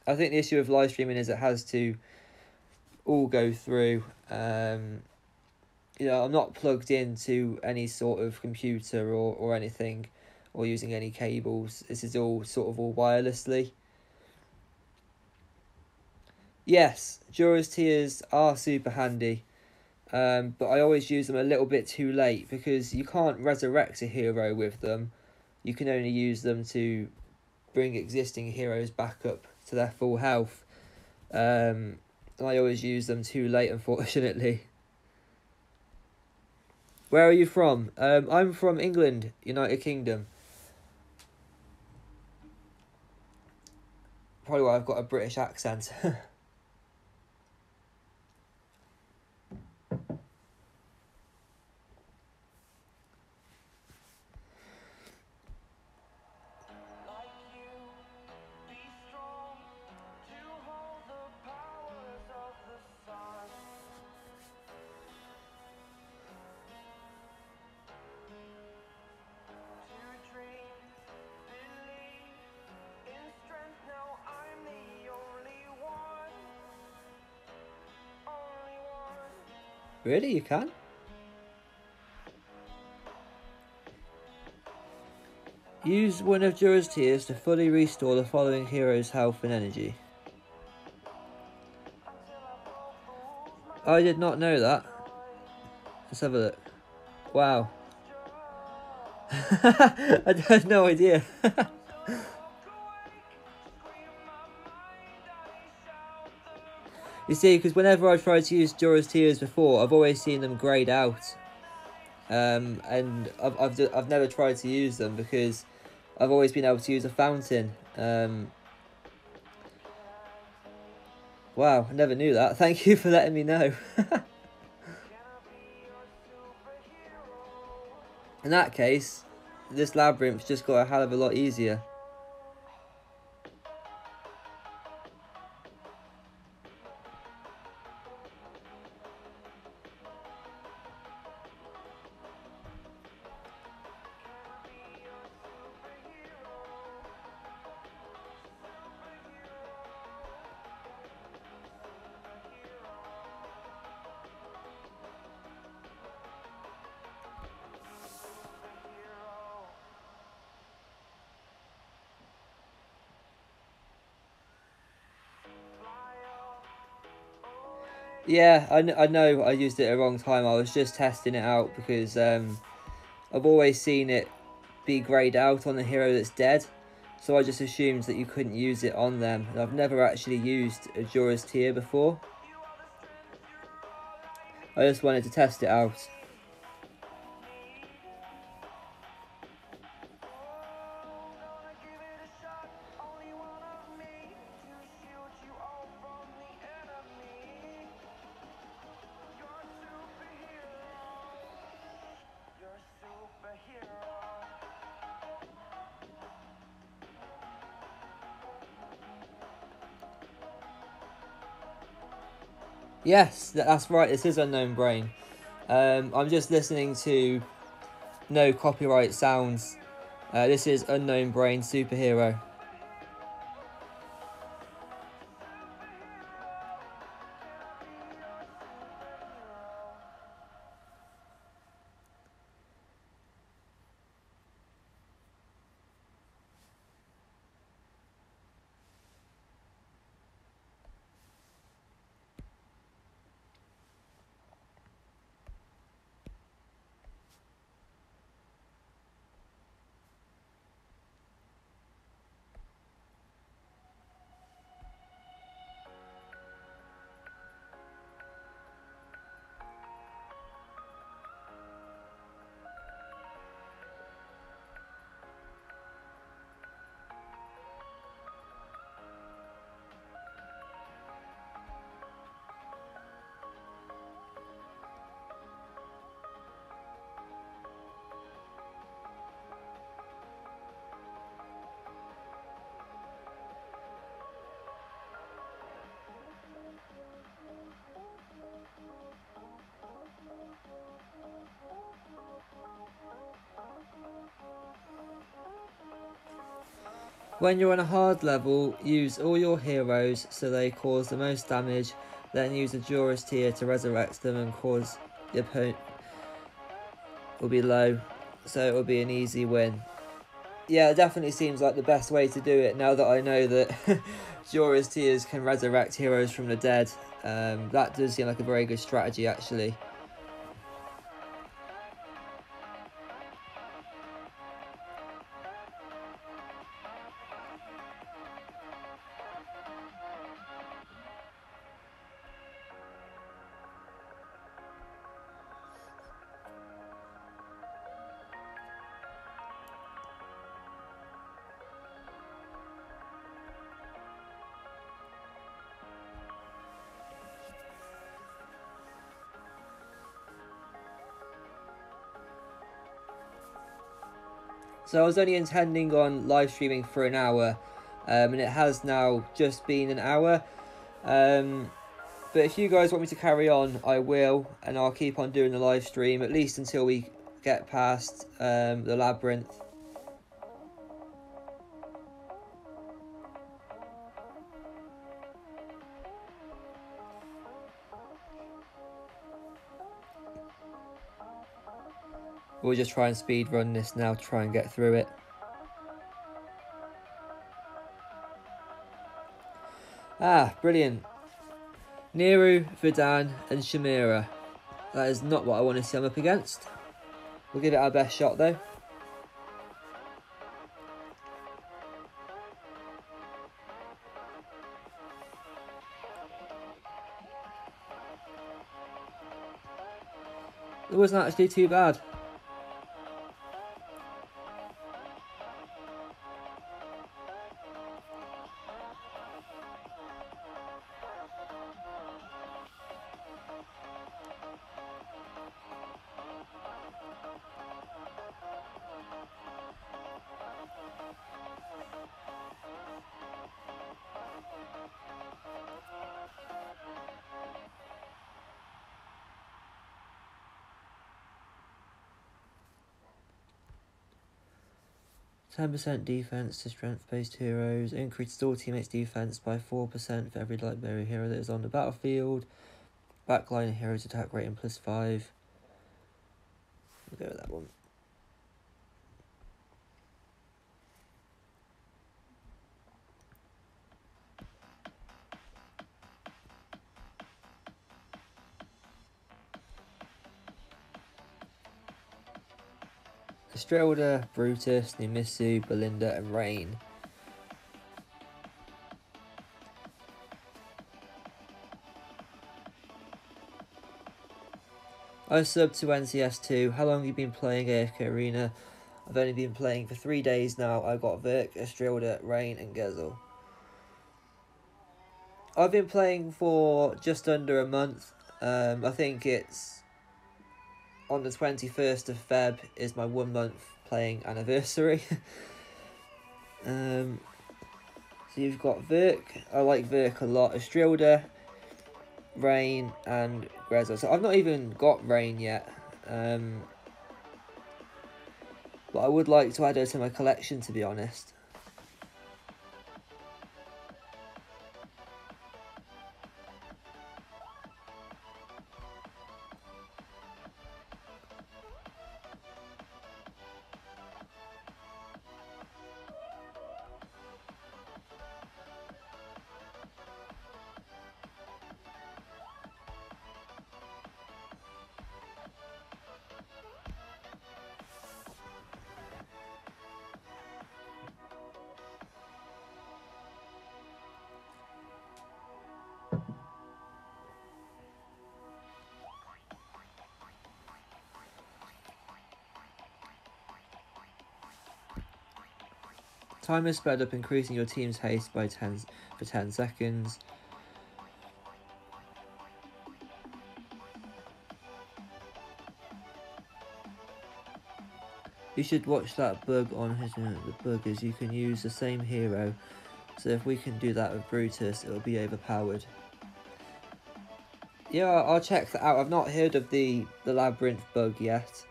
I think the issue with live streaming is it has to all go through. You know, I'm not plugged into any sort of computer or anything, or using any cables. This is all wirelessly. Yes, Jura's Tears are super handy. But I always use them a little bit too late because you can't resurrect a hero with them. You can only use them to bring existing heroes back up to their full health. And I always use them too late, unfortunately. Where are you from? I'm from England, United Kingdom. Probably why I've got a British accent. Really, you can? Use one of Jura's Tears to fully restore the following hero's health and energy. I did not know that. Let's have a look. Wow. I had no idea. You see, because whenever I tried to use Jura's Tears before, I've always seen them greyed out. And I've never tried to use them because I've always been able to use a fountain. Wow, I never knew that. Thank you for letting me know. In that case, this labyrinth's just got a hell of a lot easier. Yeah, I know I used it at the wrong time. I was just testing it out because I've always seen it be greyed out on the hero that's dead. So I just assumed that you couldn't use it on them. And I've never actually used a Jura's Tear before. I just wanted to test it out. Yes, that's right. This is Unknown Brain. I'm just listening to no copyright sounds. This is Unknown Brain Superhero. When you're on a hard level, use all your heroes so they cause the most damage, then use a Juris tier to resurrect them and cause the opponent will be low, so it will be an easy win. Yeah, it definitely seems like the best way to do it now that I know that Juris tiers can resurrect heroes from the dead. That does seem like a very good strategy actually. So I was only intending on live streaming for an hour, and it has now just been an hour. But if you guys want me to carry on, I will, and I'll keep on doing the live stream, at least until we get past the labyrinth. We'll just try and speed run this now to try and get through it. Ah, brilliant. Neru, Vidan and Shamira. That is not what I want to see I'm up against. We'll give it our best shot though. It wasn't actually too bad. %10 defense to strength-based heroes. Increased all teammates' defense by 4% for every light-bearing hero that is on the battlefield. Backline heroes attack rating +5. We'll go with that one. Estrelda, Brutus, Nimisu, Belinda and Rain. I subbed to NCS2. How long have you been playing Afk Arena? I've only been playing for 3 days now. I've got Virk, Estrelda, Rain and Gezel. I've been playing for just under a month. I think it's on the 21st of Feb is my 1 month playing anniversary. So you've got Virk. I like Virk a lot. Estrelda, Rain and Grezzo. So I've not even got Rain yet. But I would like to add her to my collection, to be honest. Timer sped up, increasing your team's haste by 10 seconds. You should watch that bug on his the bug is you can use the same hero. So if we can do that with Brutus, it'll be overpowered. Yeah, I'll check that out. I've not heard of the labyrinth bug yet.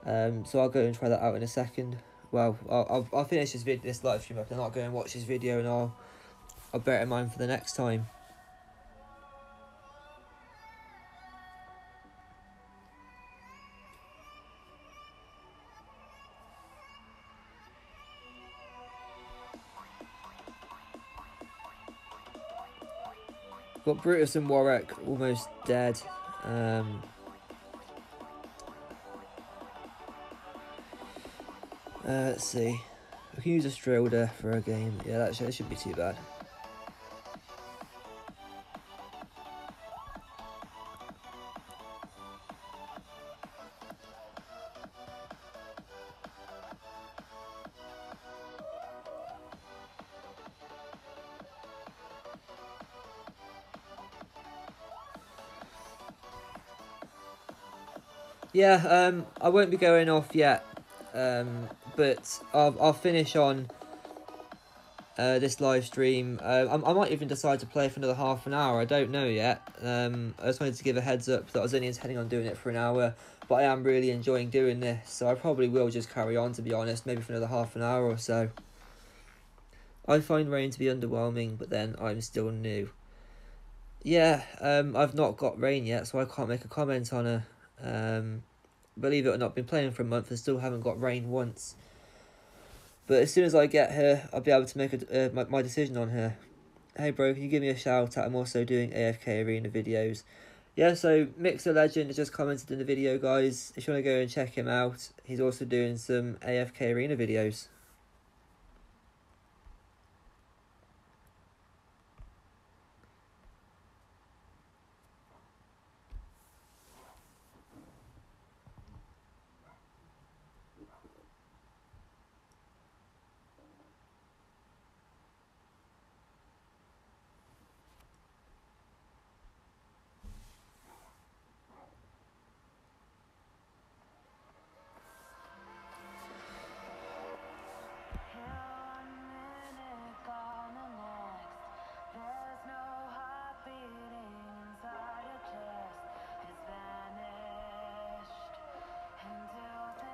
So I'll go and try that out in a second. Well, I'll finish this live stream up and I'll go and watch this video, and I'll bear it in mind for the next time. Got Brutus and Warwick almost dead. Let's see. We can use a Strilder for a game. Yeah, that shouldn't be too bad. Yeah, I won't be going off yet, but I'll finish on this live stream. I might even decide to play for another half an hour. I don't know yet. I just wanted to give a heads up that I was only intending on doing it for an hour, but I am really enjoying doing this, so I probably will just carry on, to be honest, maybe for another half an hour or so. I find Rain to be underwhelming, but then I'm still new. Yeah, I've not got Rain yet, so I can't make a comment on her. Believe it or not, I've been playing for a month and still haven't got Rain once. But as soon as I get her, I'll be able to make my decision on her. Hey bro, can you give me a shout out? I'm also doing AFK Arena videos. Yeah, so Mixer Legend has just commented in the video, guys. If you want to go and check him out, he's also doing some AFK Arena videos.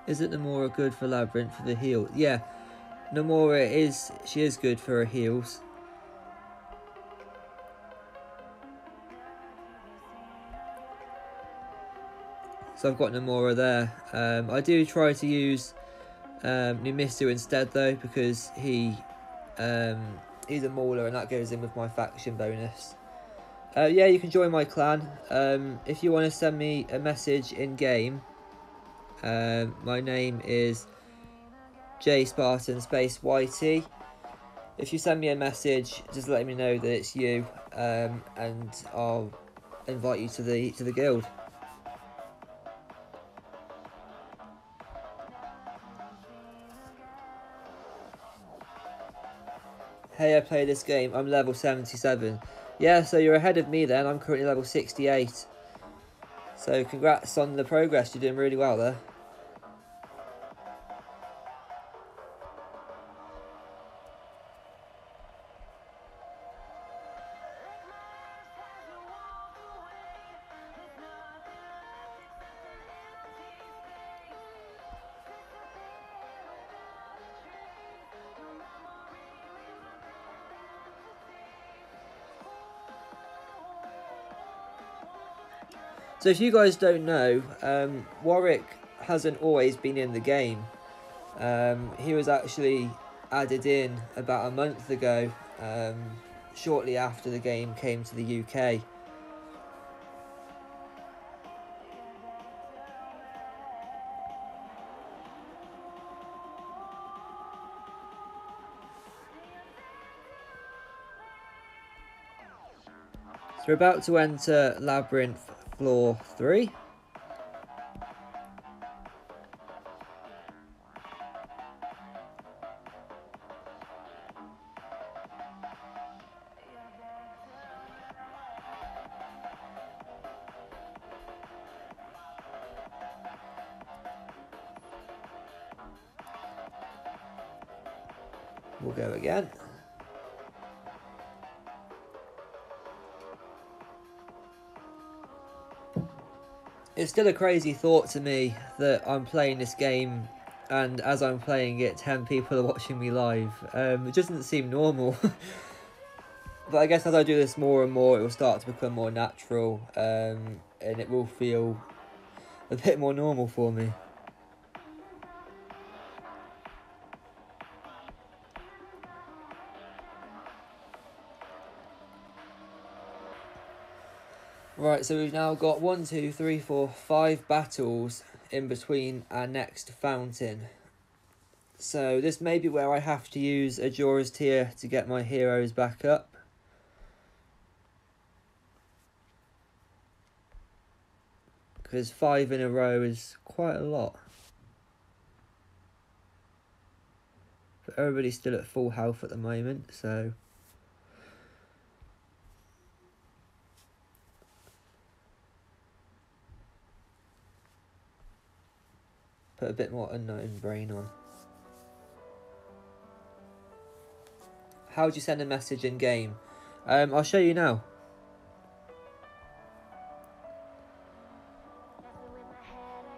Isn't Nomura good for Labyrinth for the heal? Yeah, Nomura she is good for her heals. So I've got Nomura there. I do try to use Numisu instead though, because he's a mauler and that goes in with my faction bonus. Yeah, you can join my clan. If you want to send me a message in game, my name is JSpartan space YT. If you send me a message, just let me know that it's you, and I'll invite you to the guild. Hey, I play this game. I'm level 77. Yeah, so you're ahead of me then. I'm currently level 68. So congrats on the progress. You're doing really well there. So if you guys don't know, Warwick hasn't always been in the game. He was actually added in about a month ago, shortly after the game came to the UK. So we're about to enter Labyrinth Floor 3. We'll go again. It's still a crazy thought to me that I'm playing this game and as I'm playing it 10 people are watching me live. It doesn't seem normal. But I guess as I do this more and more it will start to become more natural, and it will feel a bit more normal for me. Right, so we've now got 1, 2, 3, 4, 5 battles in between our next fountain. So this may be where I have to use a Jorah's Tear to get my heroes back up. Because 5 in a row is quite a lot. But everybody's still at full health at the moment, so... Put a bit more Unknown Brain on. How do you send a message in game? I'll show you now.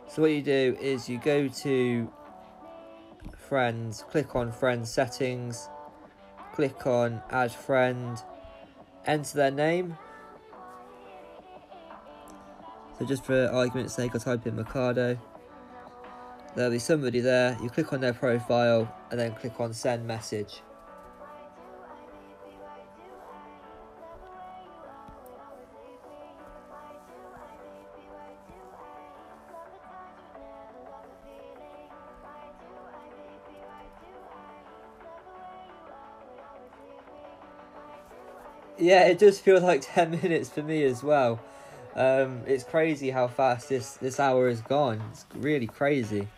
So what you do is you go to Friends, click on Friends Settings, click on Add Friend, enter their name. So just for argument's sake, I'll type in Mikado. There'll be somebody there, you click on their profile and then click on Send Message. Yeah, it does feel like 10 minutes for me as well. It's crazy how fast this hour has gone. It's really crazy.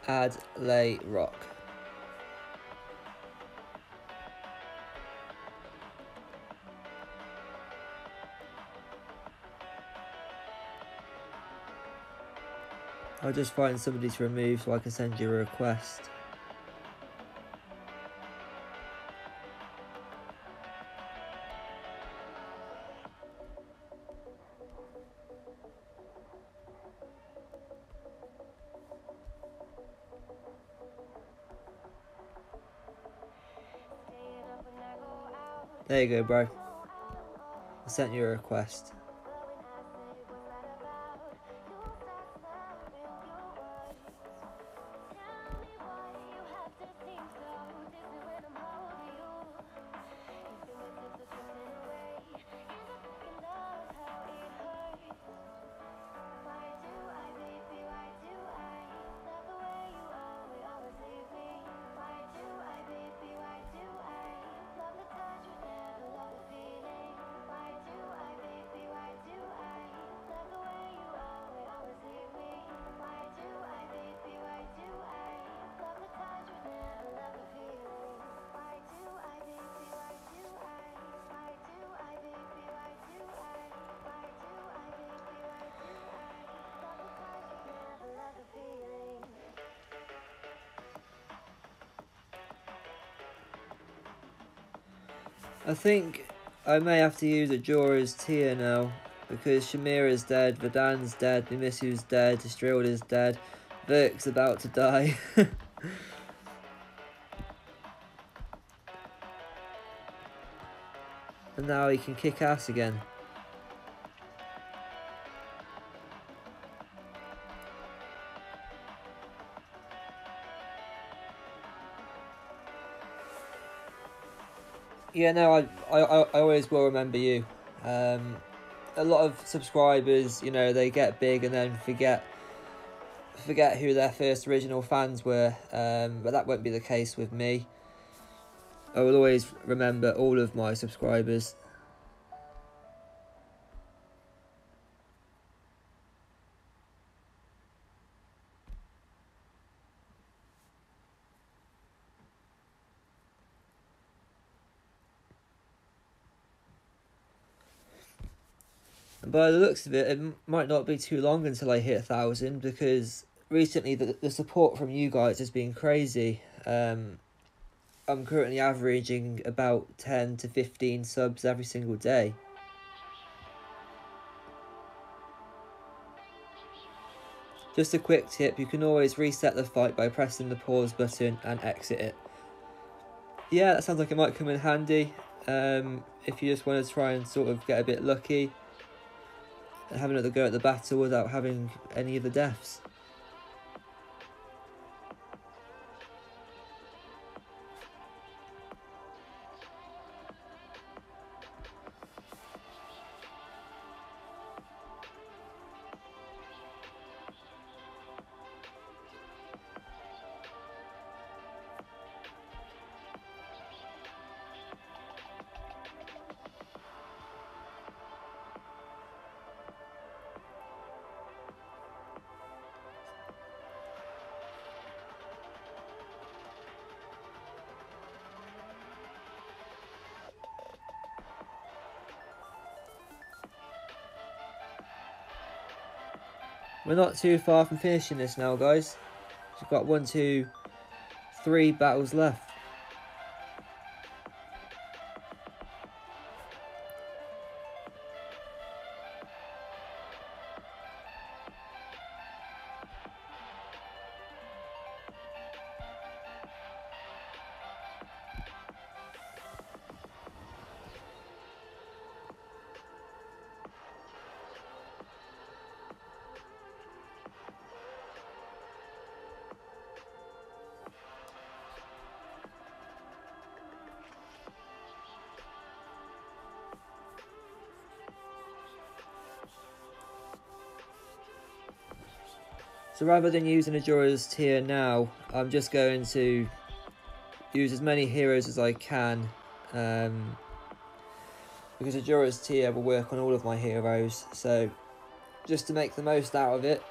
Add Lay Rock. I'll just find somebody to remove so I can send you a request. There you go, bro. I sent you a request. I think I may have to use a Jorah's tier now, because Shamira's dead, Vadan's dead, Mimisu's dead, Strilda's dead, Virk's about to die. And now he can kick ass again. Yeah, no, I always will remember you. A lot of subscribers, you know, they get big and then forget who their first original fans were. But that won't be the case with me. I will always remember all of my subscribers. And by the looks of it, it might not be too long until I hit 1,000, because recently the support from you guys has been crazy. I'm currently averaging about 10 to 15 subs every single day. Just a quick tip, you can always reset the fight by pressing the pause button and exit it. Yeah, that sounds like it might come in handy if you just want to try and sort of get a bit lucky and have another go at the battle without having any of the deaths. We're not too far from finishing this now, guys. We've got 1, 2, 3 battles left. So rather than using a Jorah's tier now, I'm just going to use as many heroes as I can, because a Jorah's tier will work on all of my heroes, so just to make the most out of it.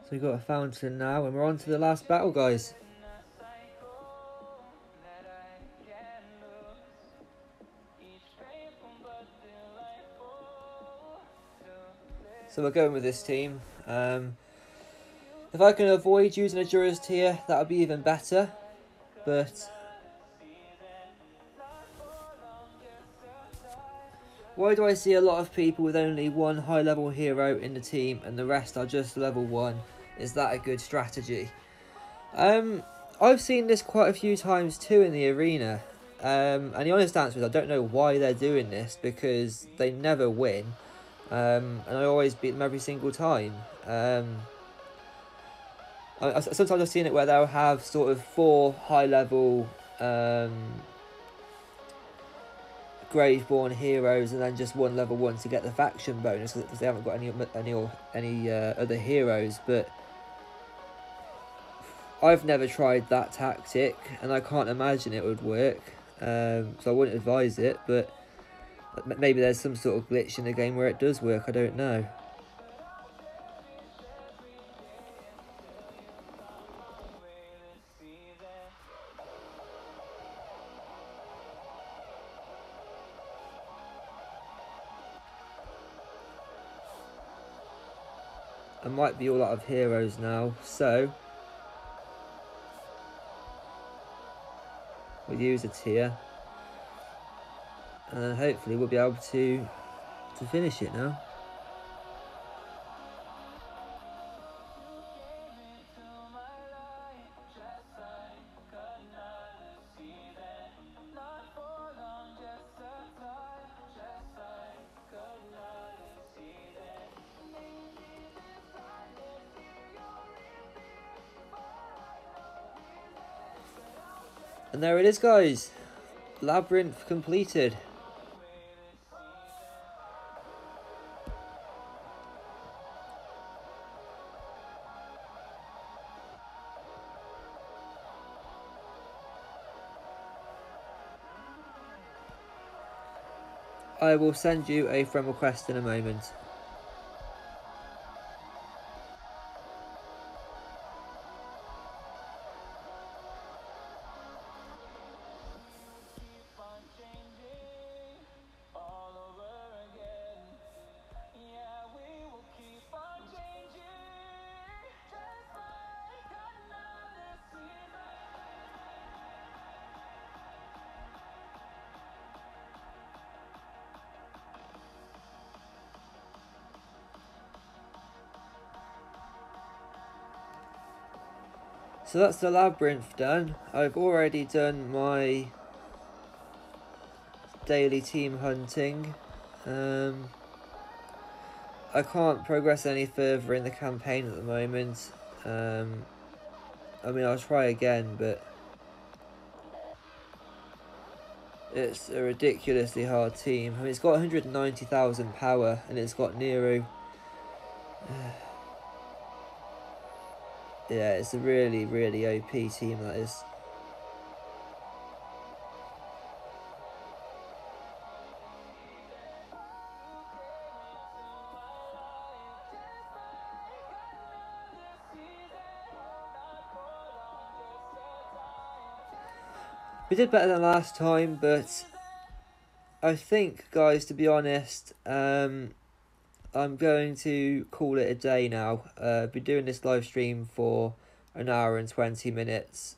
So we've got a fountain now, and we're on to the last battle, guys. So we're going with this team. If I can avoid using a Jorah's tier, that would be even better. But why do I see a lot of people with only one high level hero in the team and the rest are just level 1? Is that a good strategy? I've seen this quite a few times too in the arena. And the honest answer is I don't know why they're doing this, because they never win. And I always beat them every single time. Sometimes I've seen it where they'll have sort of 4 high-level Graveborn heroes and then just 1 level 1 to get the faction bonus, because they haven't got any other heroes. But I've never tried that tactic, and I can't imagine it would work. So I wouldn't advise it, but maybe there's some sort of glitch in the game where it does work, I don't know. I might be all out of heroes now, so we'll use a tier, and then hopefully we'll be able to finish it now. And there it is, guys. Labyrinth completed. I will send you a friend request in a moment. So that's the labyrinth done. I've already done my daily team hunting. I can't progress any further in the campaign at the moment. I mean, I'll try again, but it's a ridiculously hard team. I mean, it's got 190,000 power, and it's got Nero. Yeah, it's a really, really OP team, that is. We did better than last time, but I think, guys, to be honest, I'm going to call it a day now. I've been doing this live stream for an hour and 20 minutes,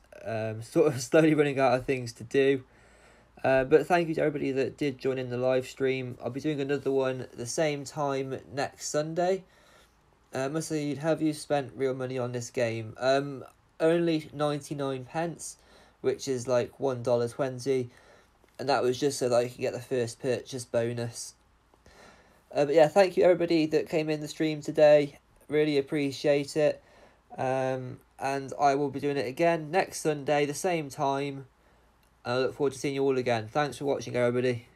sort of slowly running out of things to do. But thank you to everybody that did join in the live stream. I'll be doing another one at the same time next Sunday. Mustard, have you spent real money on this game? Only 99 pence, which is like $1.20, and that was just so that I could get the first purchase bonus. But yeah, thank you everybody that came in the stream today. Really appreciate it. And I will be doing it again next Sunday, the same time. I look forward to seeing you all again. Thanks for watching, everybody.